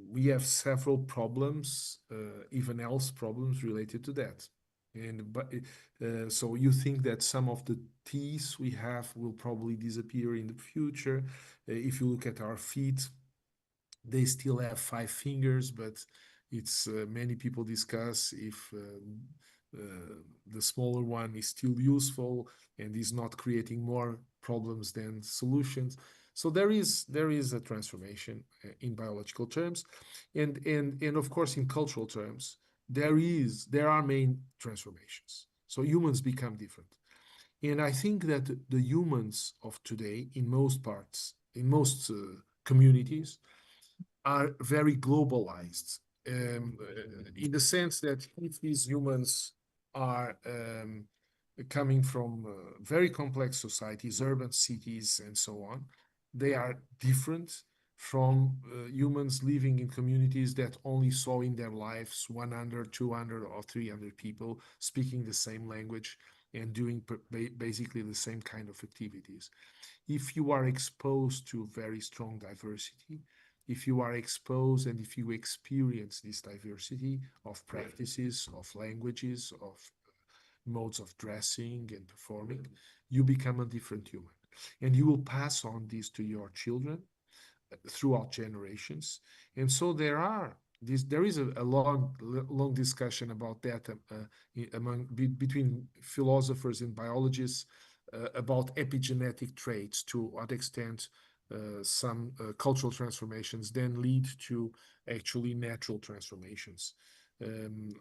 We have several problems, even health problems related to that. And but so you think that some of the teeth we have will probably disappear in the future. If you look at our feet, they still have 5 fingers, but it's many people discuss if the smaller one is still useful and is not creating more problems than solutions. So there is a transformation in biological terms, and of course in cultural terms there are main transformations. So humans become different, and I think that the humans of today, in most parts, in most communities, are very globalized, in the sense that if these humans are coming from very complex societies, urban cities, and so on, they are different from humans living in communities that only saw in their lives 100, 200, or 300 people speaking the same language and doing basically the same kind of activities. If you are exposed to very strong diversity, if you are exposed and if you experience this diversity of practices, of languages, of modes of dressing and performing, you become a different human. And you will pass on this to your children throughout generations. And so there is a long discussion about that between philosophers and biologists about epigenetic traits, to what extent some cultural transformations then lead to actually natural transformations.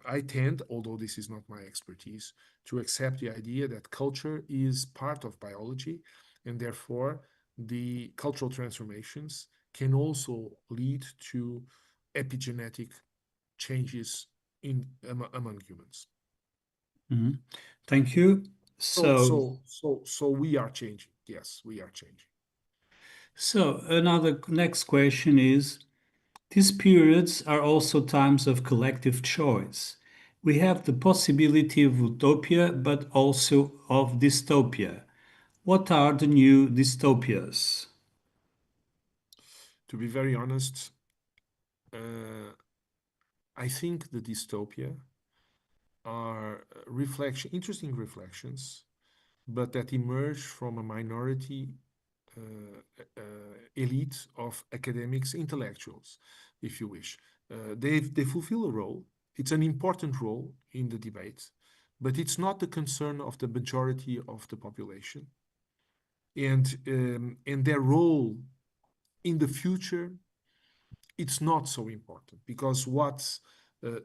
I tend, although this is not my expertise, to accept the idea that culture is part of biology, and therefore the cultural transformations can also lead to epigenetic changes among humans. Mhm. Thank you. So, So, so, so, so we are changing. Yes, we are changing. so another next question is, these periods are also times of collective choice. We have the possibility of utopia, but also of dystopia. What are the new dystopias? To be very honest, uh, I think the dystopia are interesting reflections, but that emerge from a minority elite of academics, intellectuals, if you wish. They fulfill a role. It's an important role in the debate, but it's not the concern of the majority of the population. And their role in the future, it's not so important, because what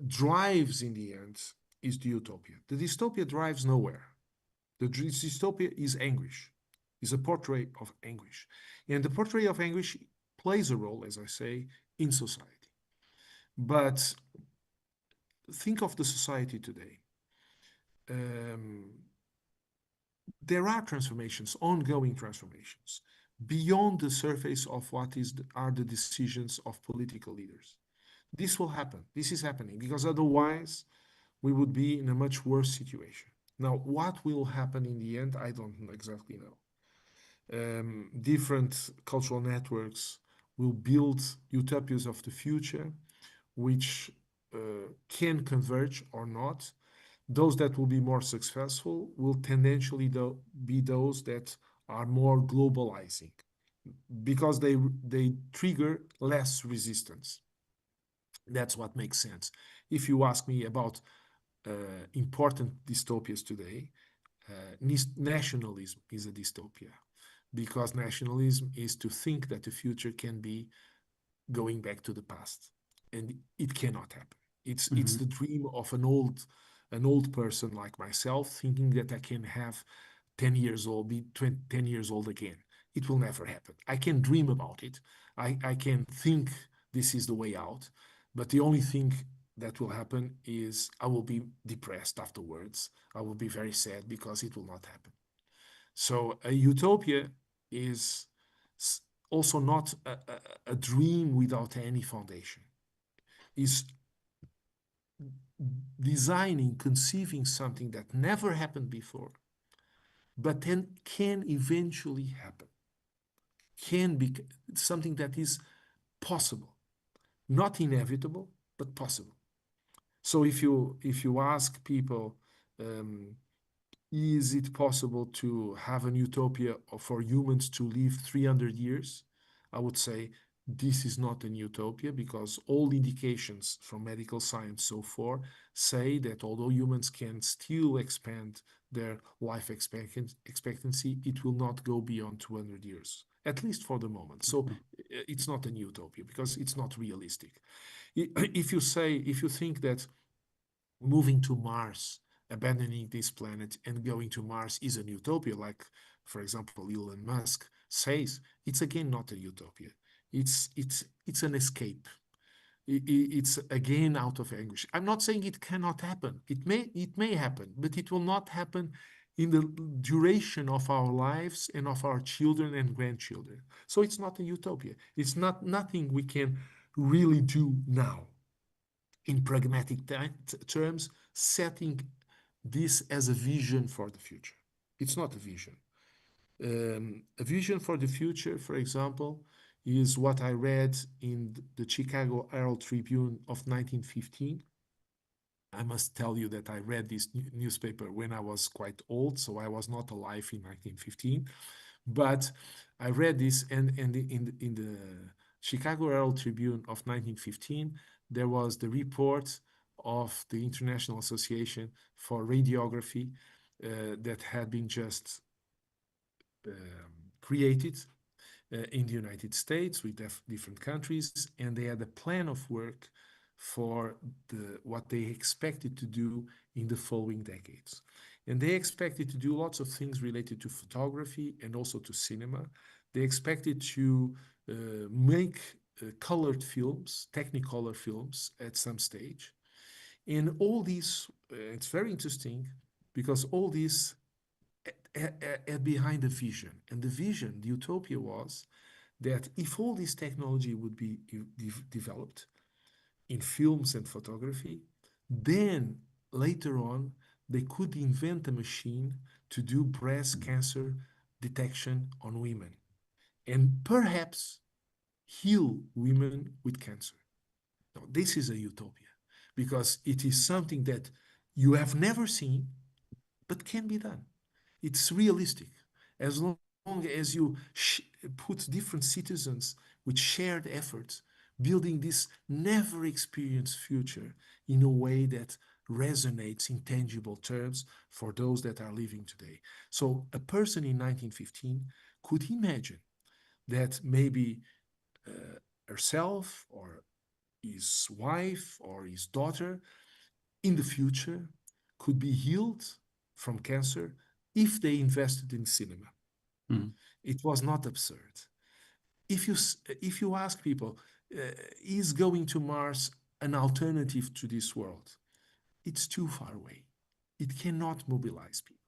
drives in the end is the utopia. The dystopia drives nowhere. The dystopia is anguish, is a portrait of anguish. And the portrait of anguish plays a role, as I say, in society. But think of the society today. Um, there are transformations, ongoing transformations, beyond the surface of are the decisions of political leaders. This will happen. This is happening, because otherwise we would be in a much worse situation. Now, what will happen in the end, I don't exactly know. Different cultural networks will build utopias of the future, which can converge or not. Those that will be more successful will tendentially be those that are more globalizing, because they trigger less resistance. That's what makes sense. If you ask me about important dystopias today, nationalism is a dystopia, because nationalism is to think that the future can be going back to the past, and it cannot happen. It's the Mhm. dream of an old person like myself, thinking that I can have 10 years old, be 20, 10 years old again. It will never happen. I can dream about it. I can think this is the way out, but the only thing that will happen is I will be depressed afterwards. I will be very sad, because it will not happen. So a utopia is also not a dream without any foundation. Is designing, conceiving something that never happened before, but then can eventually happen. Can be something that is possible, not inevitable, but possible. So if you ask people, um, is it possible to have an utopia for humans to live 300 years? I would say this is not an utopia because all indications from medical science so far say that although humans can still expand their life expectancy, it will not go beyond 200 years, at least for the moment. So it's not an utopia because it's not realistic. If you think that moving to Mars, abandoning this planet and going to Mars is an utopia, like, for example, Elon Musk says, it's again not a utopia. It's an escape. It's again out of anguish. I'm not saying it cannot happen. It may happen, but it will not happen in the duration of our lives and of our children and grandchildren. So it's not a utopia. It's not nothing we can really do now in pragmatic terms, setting this as a vision for the future. It's not a vision. A vision for the future, for example, is what I read in the Chicago Herald Tribune of 1915. I must tell you that I read this newspaper when I was quite old, so I was not alive in 1915. But I read this, and in the Chicago Herald Tribune of 1915, there was the report of the International Association for Radiography that had been just created in the United States with different countries, and they had a plan of work for what they expected to do in the following decades. And they expected to do lots of things related to photography and also to cinema. They expected to make colored films, Technicolor films at some stage. And all these, it's very interesting because all these behind the vision. And the vision, the utopia was that if all this technology would be developed in films and photography, then later on they could invent a machine to do breast cancer detection on women and perhaps heal women with cancer. Now, this is a utopia because it is something that you have never seen but can be done. It's realistic as long as you put different citizens with shared efforts, building this never experienced future in a way that resonates in tangible terms for those that are living today. So a person in 1915 could imagine that maybe herself or his wife or his daughter in the future could be healed from cancer if they invested in cinema. Mm. It was not absurd. If you ask people, is going to Mars an alternative to this world? It's too far away. It cannot mobilize people.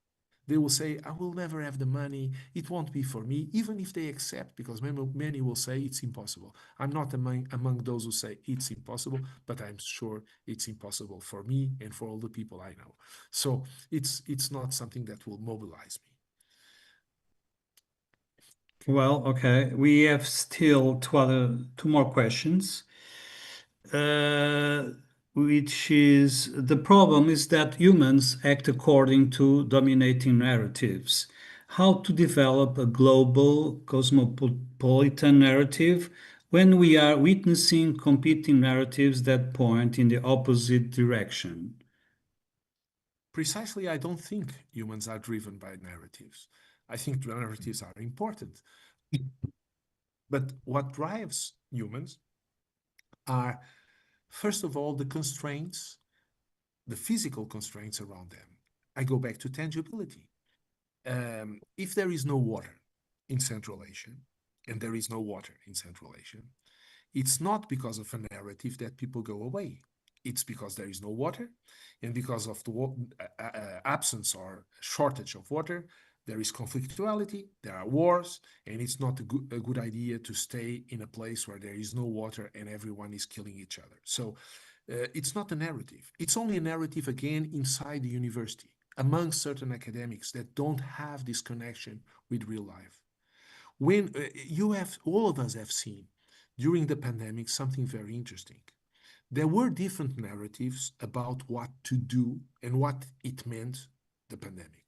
They will say, I will never have the money. It won't be for me, even if they accept, because many will say it's impossible. I'm not among those who say it's impossible, but I'm sure it's impossible for me and for all the people I know. So it's not something that will mobilize me. Well, okay. We have still two more questions. Uh, which is the problem is that humans act according to dominating narratives. How to develop a global cosmopolitan narrative when we are witnessing competing narratives that point in the opposite direction? Precisely, I don't think humans are driven by narratives. I think narratives are important. But what drives humans are, first of all, the constraints, the physical constraints around them. I go back to tangibility. If there is no water in Central Asia, and there is no water in Central Asia, it's not because of a narrative that people go away. It's because there is no water, and because of the absence or shortage of water, there is conflictuality, there are wars, and it's not a good idea to stay in a place where there is no water and everyone is killing each other. So it's not a narrative. It's only a narrative, again, inside the university, among certain academics that don't have this connection with real life. When all of us have seen during the pandemic something very interesting. There were different narratives about what to do and what it meant, the pandemic.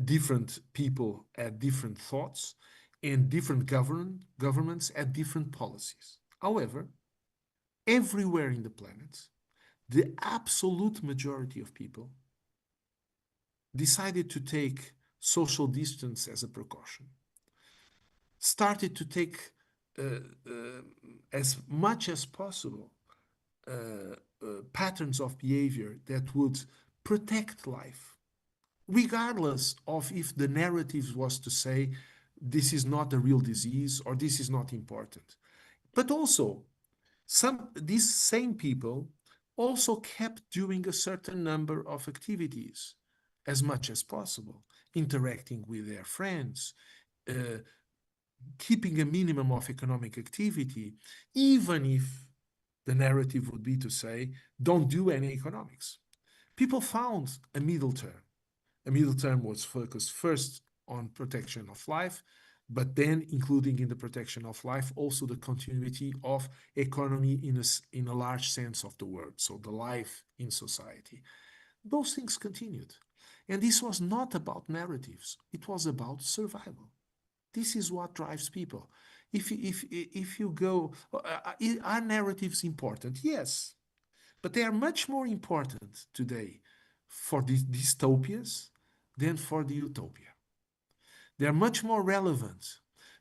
Different people had different thoughts, and different governments had different policies. However, everywhere in the planet, the absolute majority of people decided to take social distance as a precaution, started to take uh, uh, as much as possible patterns of behavior that would protect life, regardless of if the narrative was to say this is not a real disease or this is not important. But also, these same people also kept doing a certain number of activities as much as possible, interacting with their friends, uh, keeping a minimum of economic activity, even if the narrative would be to say, don't do any economics. People found a middle term. A middle term was focused first on protection of life, but then including in the protection of life also the continuity of economy in a large sense of the word, so the life in society. Those things continued. And this was not about narratives, it was about survival. This is what drives people. If you go, are narratives important? Yes, but they are much more important today for the dystopias than for the utopia. They are much more relevant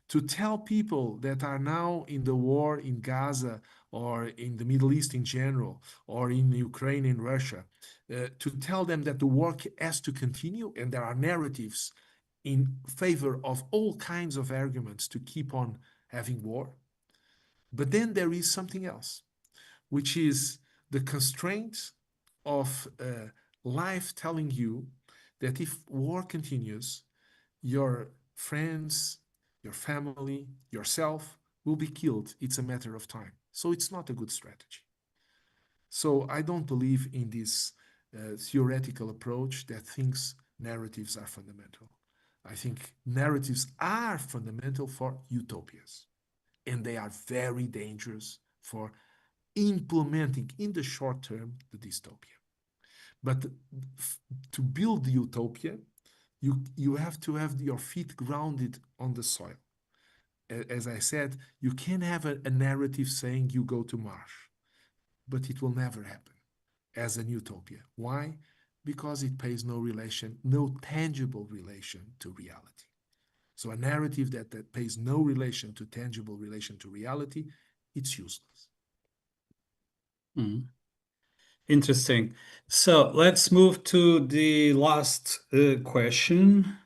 to tell people that are now in the war in Gaza or in the Middle East in general or in Ukraine and Russia, to tell them that the war has to continue and there are narratives in favor of all kinds of arguments to keep on having war. But then there is something else, which is the constraint of life telling you that if war continues, your friends, your family, yourself will be killed. It's a matter of time. So it's not a good strategy. So I don't believe in this theoretical approach that thinks narratives are fundamental. I think narratives are fundamental for utopias, and they are very dangerous for implementing in the short term the dystopia. But to build the utopia, you have to have your feet grounded on the soil. As I said, you can have a narrative saying you go to Mars, but it will never happen as an utopia. Why? Because it pays no relation, no tangible relation to reality. So a narrative that pays no relation to tangible relation to reality, it's useless. Mm. Interesting. So let's move to the last question.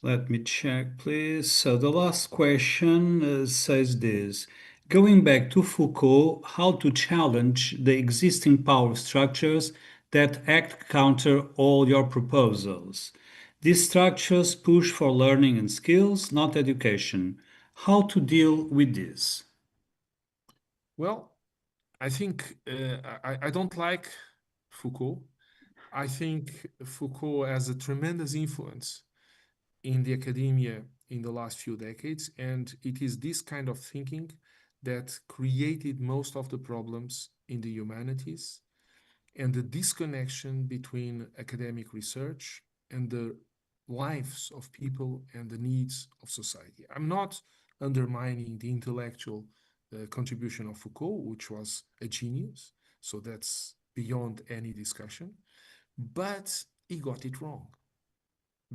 Let me check, please. So the last question says this. Going back to Foucault, how to challenge the existing power structures that act counter all your proposals. These structures push for learning and skills, not education. How to deal with this? Well, I think I don't like Foucault. I think Foucault has a tremendous influence in the academia in the last few decades, and it is this kind of thinking that created most of the problems in the humanities and the disconnection between academic research and the lives of people and the needs of society. I'm not undermining the intellectual contribution of Foucault, which was a genius, so that's beyond any discussion, but he got it wrong.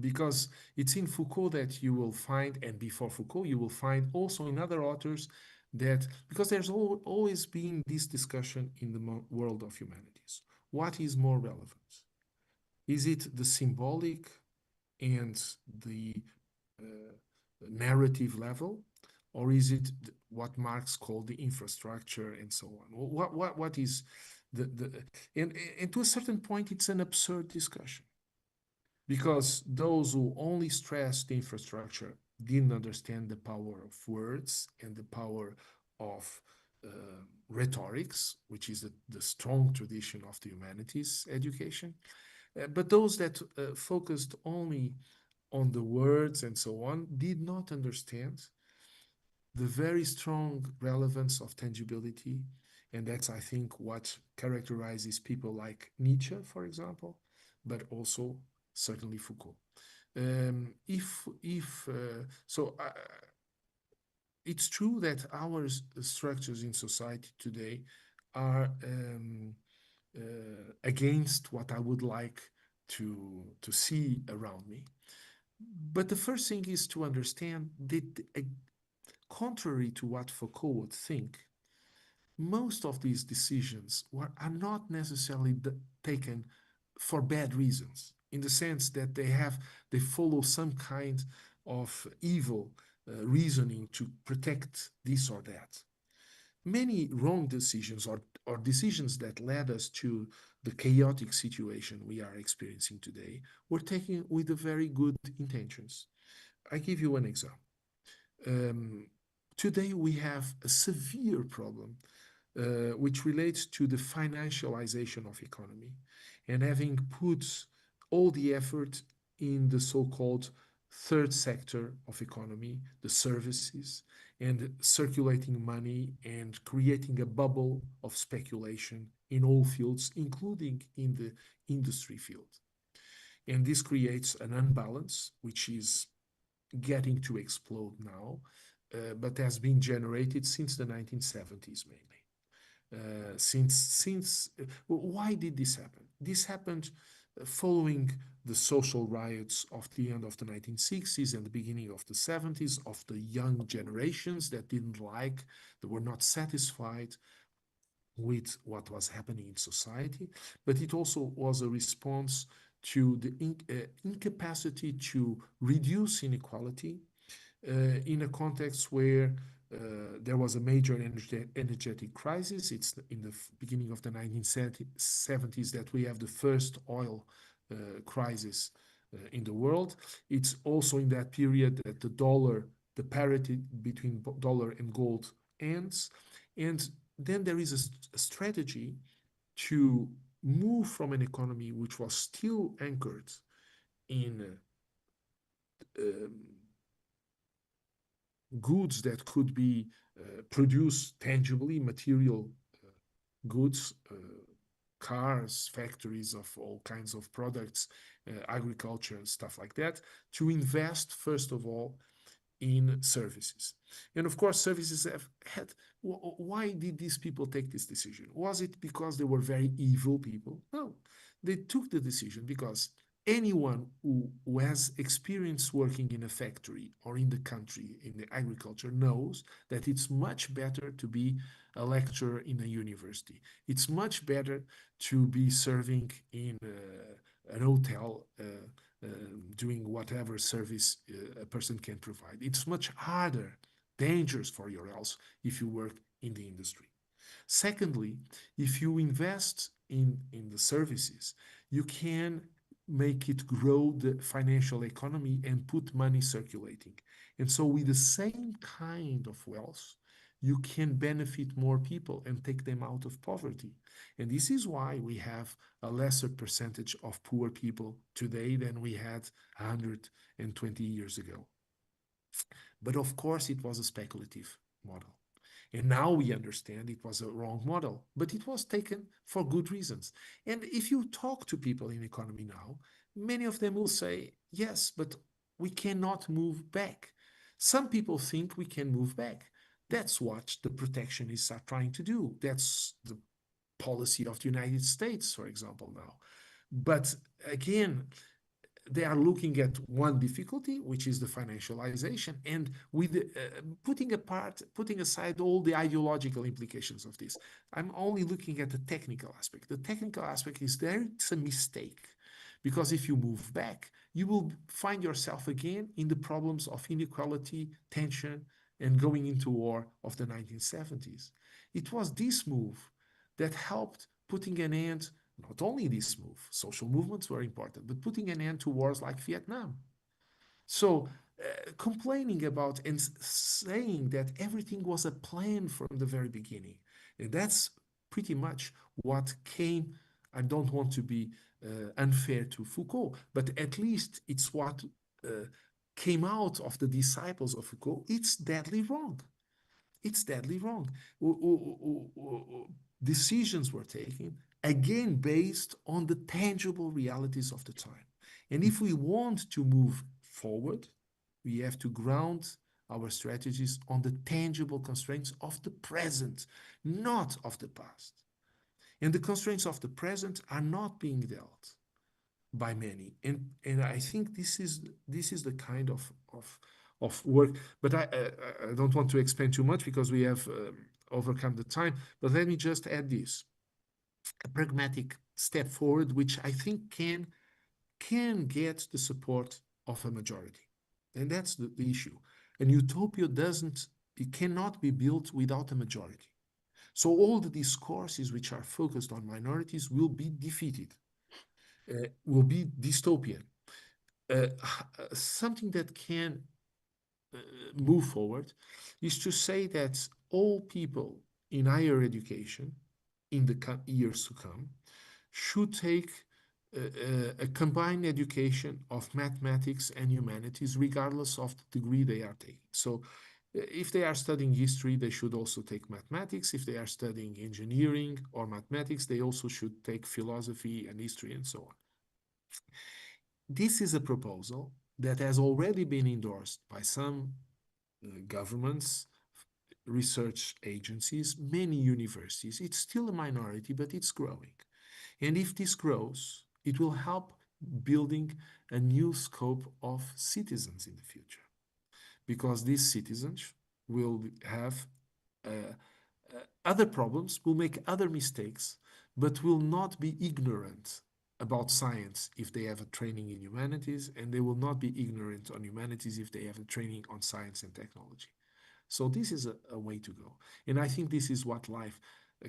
Because it's in Foucault that you will find, and before Foucault, you will find also in other authors that, because there's always been this discussion in the world of humanities. What is more relevant? Is it the symbolic and the narrative level, or is it what Marx called the infrastructure and so on? What is the and to a certain point, it's an absurd discussion because those who only stress the infrastructure didn't understand the power of words and the power of uh, rhetorics, which is the strong tradition of the humanities education. But those that focused only on the words and so on did not understand the very strong relevance of tangibility. And that's, I think, what characterizes people like Nietzsche, for example, but also certainly Foucault. If so, it's true that our structures in society today are against what I would like to see around me. But the first thing is to understand that, contrary to what Foucault would think, most of these decisions are not necessarily taken for bad reasons, in the sense that they follow some kind of evil reasoning to protect this or that. Many wrong decisions, or decisions that led us to the chaotic situation we are experiencing today, were taken with the very good intentions. I give you an example. Um, Today we have a severe problem which relates to the financialization of economy, and having put all the effort in the so-called third sector of economy, the services, and circulating money and creating a bubble of speculation in all fields, including in the industry field. And this creates an unbalance, which is getting to explode now, but has been generated since the 1970s mainly. Why did this happen? This happened following the social riots of the end of the 1960s and the beginning of the 70s, of the young generations that didn't like, that were not satisfied with what was happening in society. But it also was a response to the incapacity to reduce inequality in a context where there was a major energetic crisis. It's in the beginning of the 1970s that we have the first oil crisis in the world. It's also in that period that the parity between dollar and gold ends. And then there is a strategy to move from an economy which was still anchored in um, goods that could be produced tangibly, material goods, cars, factories of all kinds of products, agriculture, and stuff like that, to invest, first of all, in services. And of course, services have had. Why did these people take this decision? Was it because they were very evil people? No. They took the decision because anyone who has experience working in a factory or in the country, in the agriculture, knows that it's much better to be a lecturer in a university. It's much better to be serving in an hotel, doing whatever service a person can provide. It's much harder, dangerous for your health if you work in the industry. Secondly, if you invest in the services, you can make it grow the financial economy and put money circulating. And so, with the same kind of wealth, you can benefit more people and take them out of poverty. And this is why we have a lesser percentage of poor people today than we had 120 years ago. But of course, it was a speculative model. And now we understand it was a wrong model, but it was taken for good reasons. And if you talk to people in economy now, many of them will say, yes, but we cannot move back. Some people think we can move back. That's what the protectionists are trying to do. That's the policy of the United States, for example, now. But again, they are looking at one difficulty, which is the financialization, and with putting aside all the ideological implications of this. I'm only looking at the technical aspect. The technical aspect is there, it's a mistake, because if you move back, you will find yourself again in the problems of inequality, tension, and going into war of the 1970s. It was this move that helped putting an end, not only this move, social movements were important, but putting an end to wars like Vietnam. So, complaining about and saying that everything was a plan from the very beginning, and that's pretty much what came. I don't want to be unfair to Foucault, but at least it's what uh, came out of the disciples of Foucault. It's deadly wrong. It's deadly wrong. Decisions were taken, again, based on the tangible realities of the time. And if we want to move forward, we have to ground our strategies on the tangible constraints of the present, not of the past. And the constraints of the present are not being dealt by many. And I think this is the kind of work. But I don't want to expand too much because we have overcome the time. But let me just add this: a pragmatic step forward, which I think can get the support of a majority. And that's the issue. An utopia doesn't, it cannot be built without a majority. So all the discourses which are focused on minorities will be defeated, will be dystopian. Uh, Something that can move forward is to say that all people in higher education in the years to come should take a combined education of mathematics and humanities, regardless of the degree they are taking. So, if they are studying history, they should also take mathematics. If they are studying engineering or mathematics, they also should take philosophy and history and so on. This is a proposal that has already been endorsed by some governments, research agencies, many universities. It's still a minority, but it's growing. And if this grows, it will help building a new scope of citizens in the future, because these citizens will have uh, other problems, will make other mistakes, but will not be ignorant about science if they have a training in humanities, and they will not be ignorant on humanities if they have a training on science and technology. So this is a way to go. And I think this is what life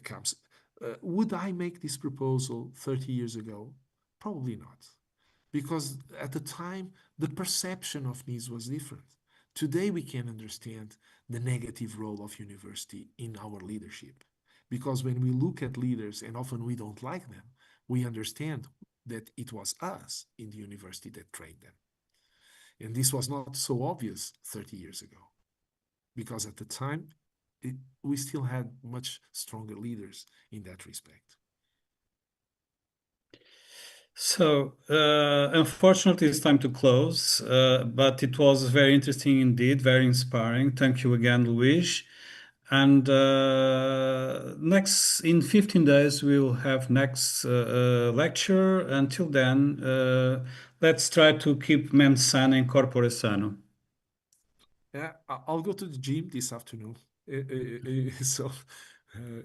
comes. Would I make this proposal 30 years ago? Probably not. Because at the time, the perception of needs was different. Today, we can understand the negative role of university in our leadership. Because when we look at leaders, and often we don't like them, we understand that it was us in the university that trained them. And this was not so obvious 30 years ago, because at the time, we still had much stronger leaders in that respect. So, unfortunately, it's time to close, but it was very interesting indeed, very inspiring. Thank you again, Luis. And next, in 15 days, we'll have next lecture. Until then, let's try to keep mens sana in corpore sano. Yeah, I'll go to the gym this afternoon. So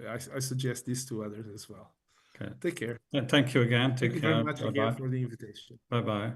I suggest this to others as well. Okay. Take care. Thank you again. Thank Take you very care. much again Bye-bye. for the invitation. Bye-bye.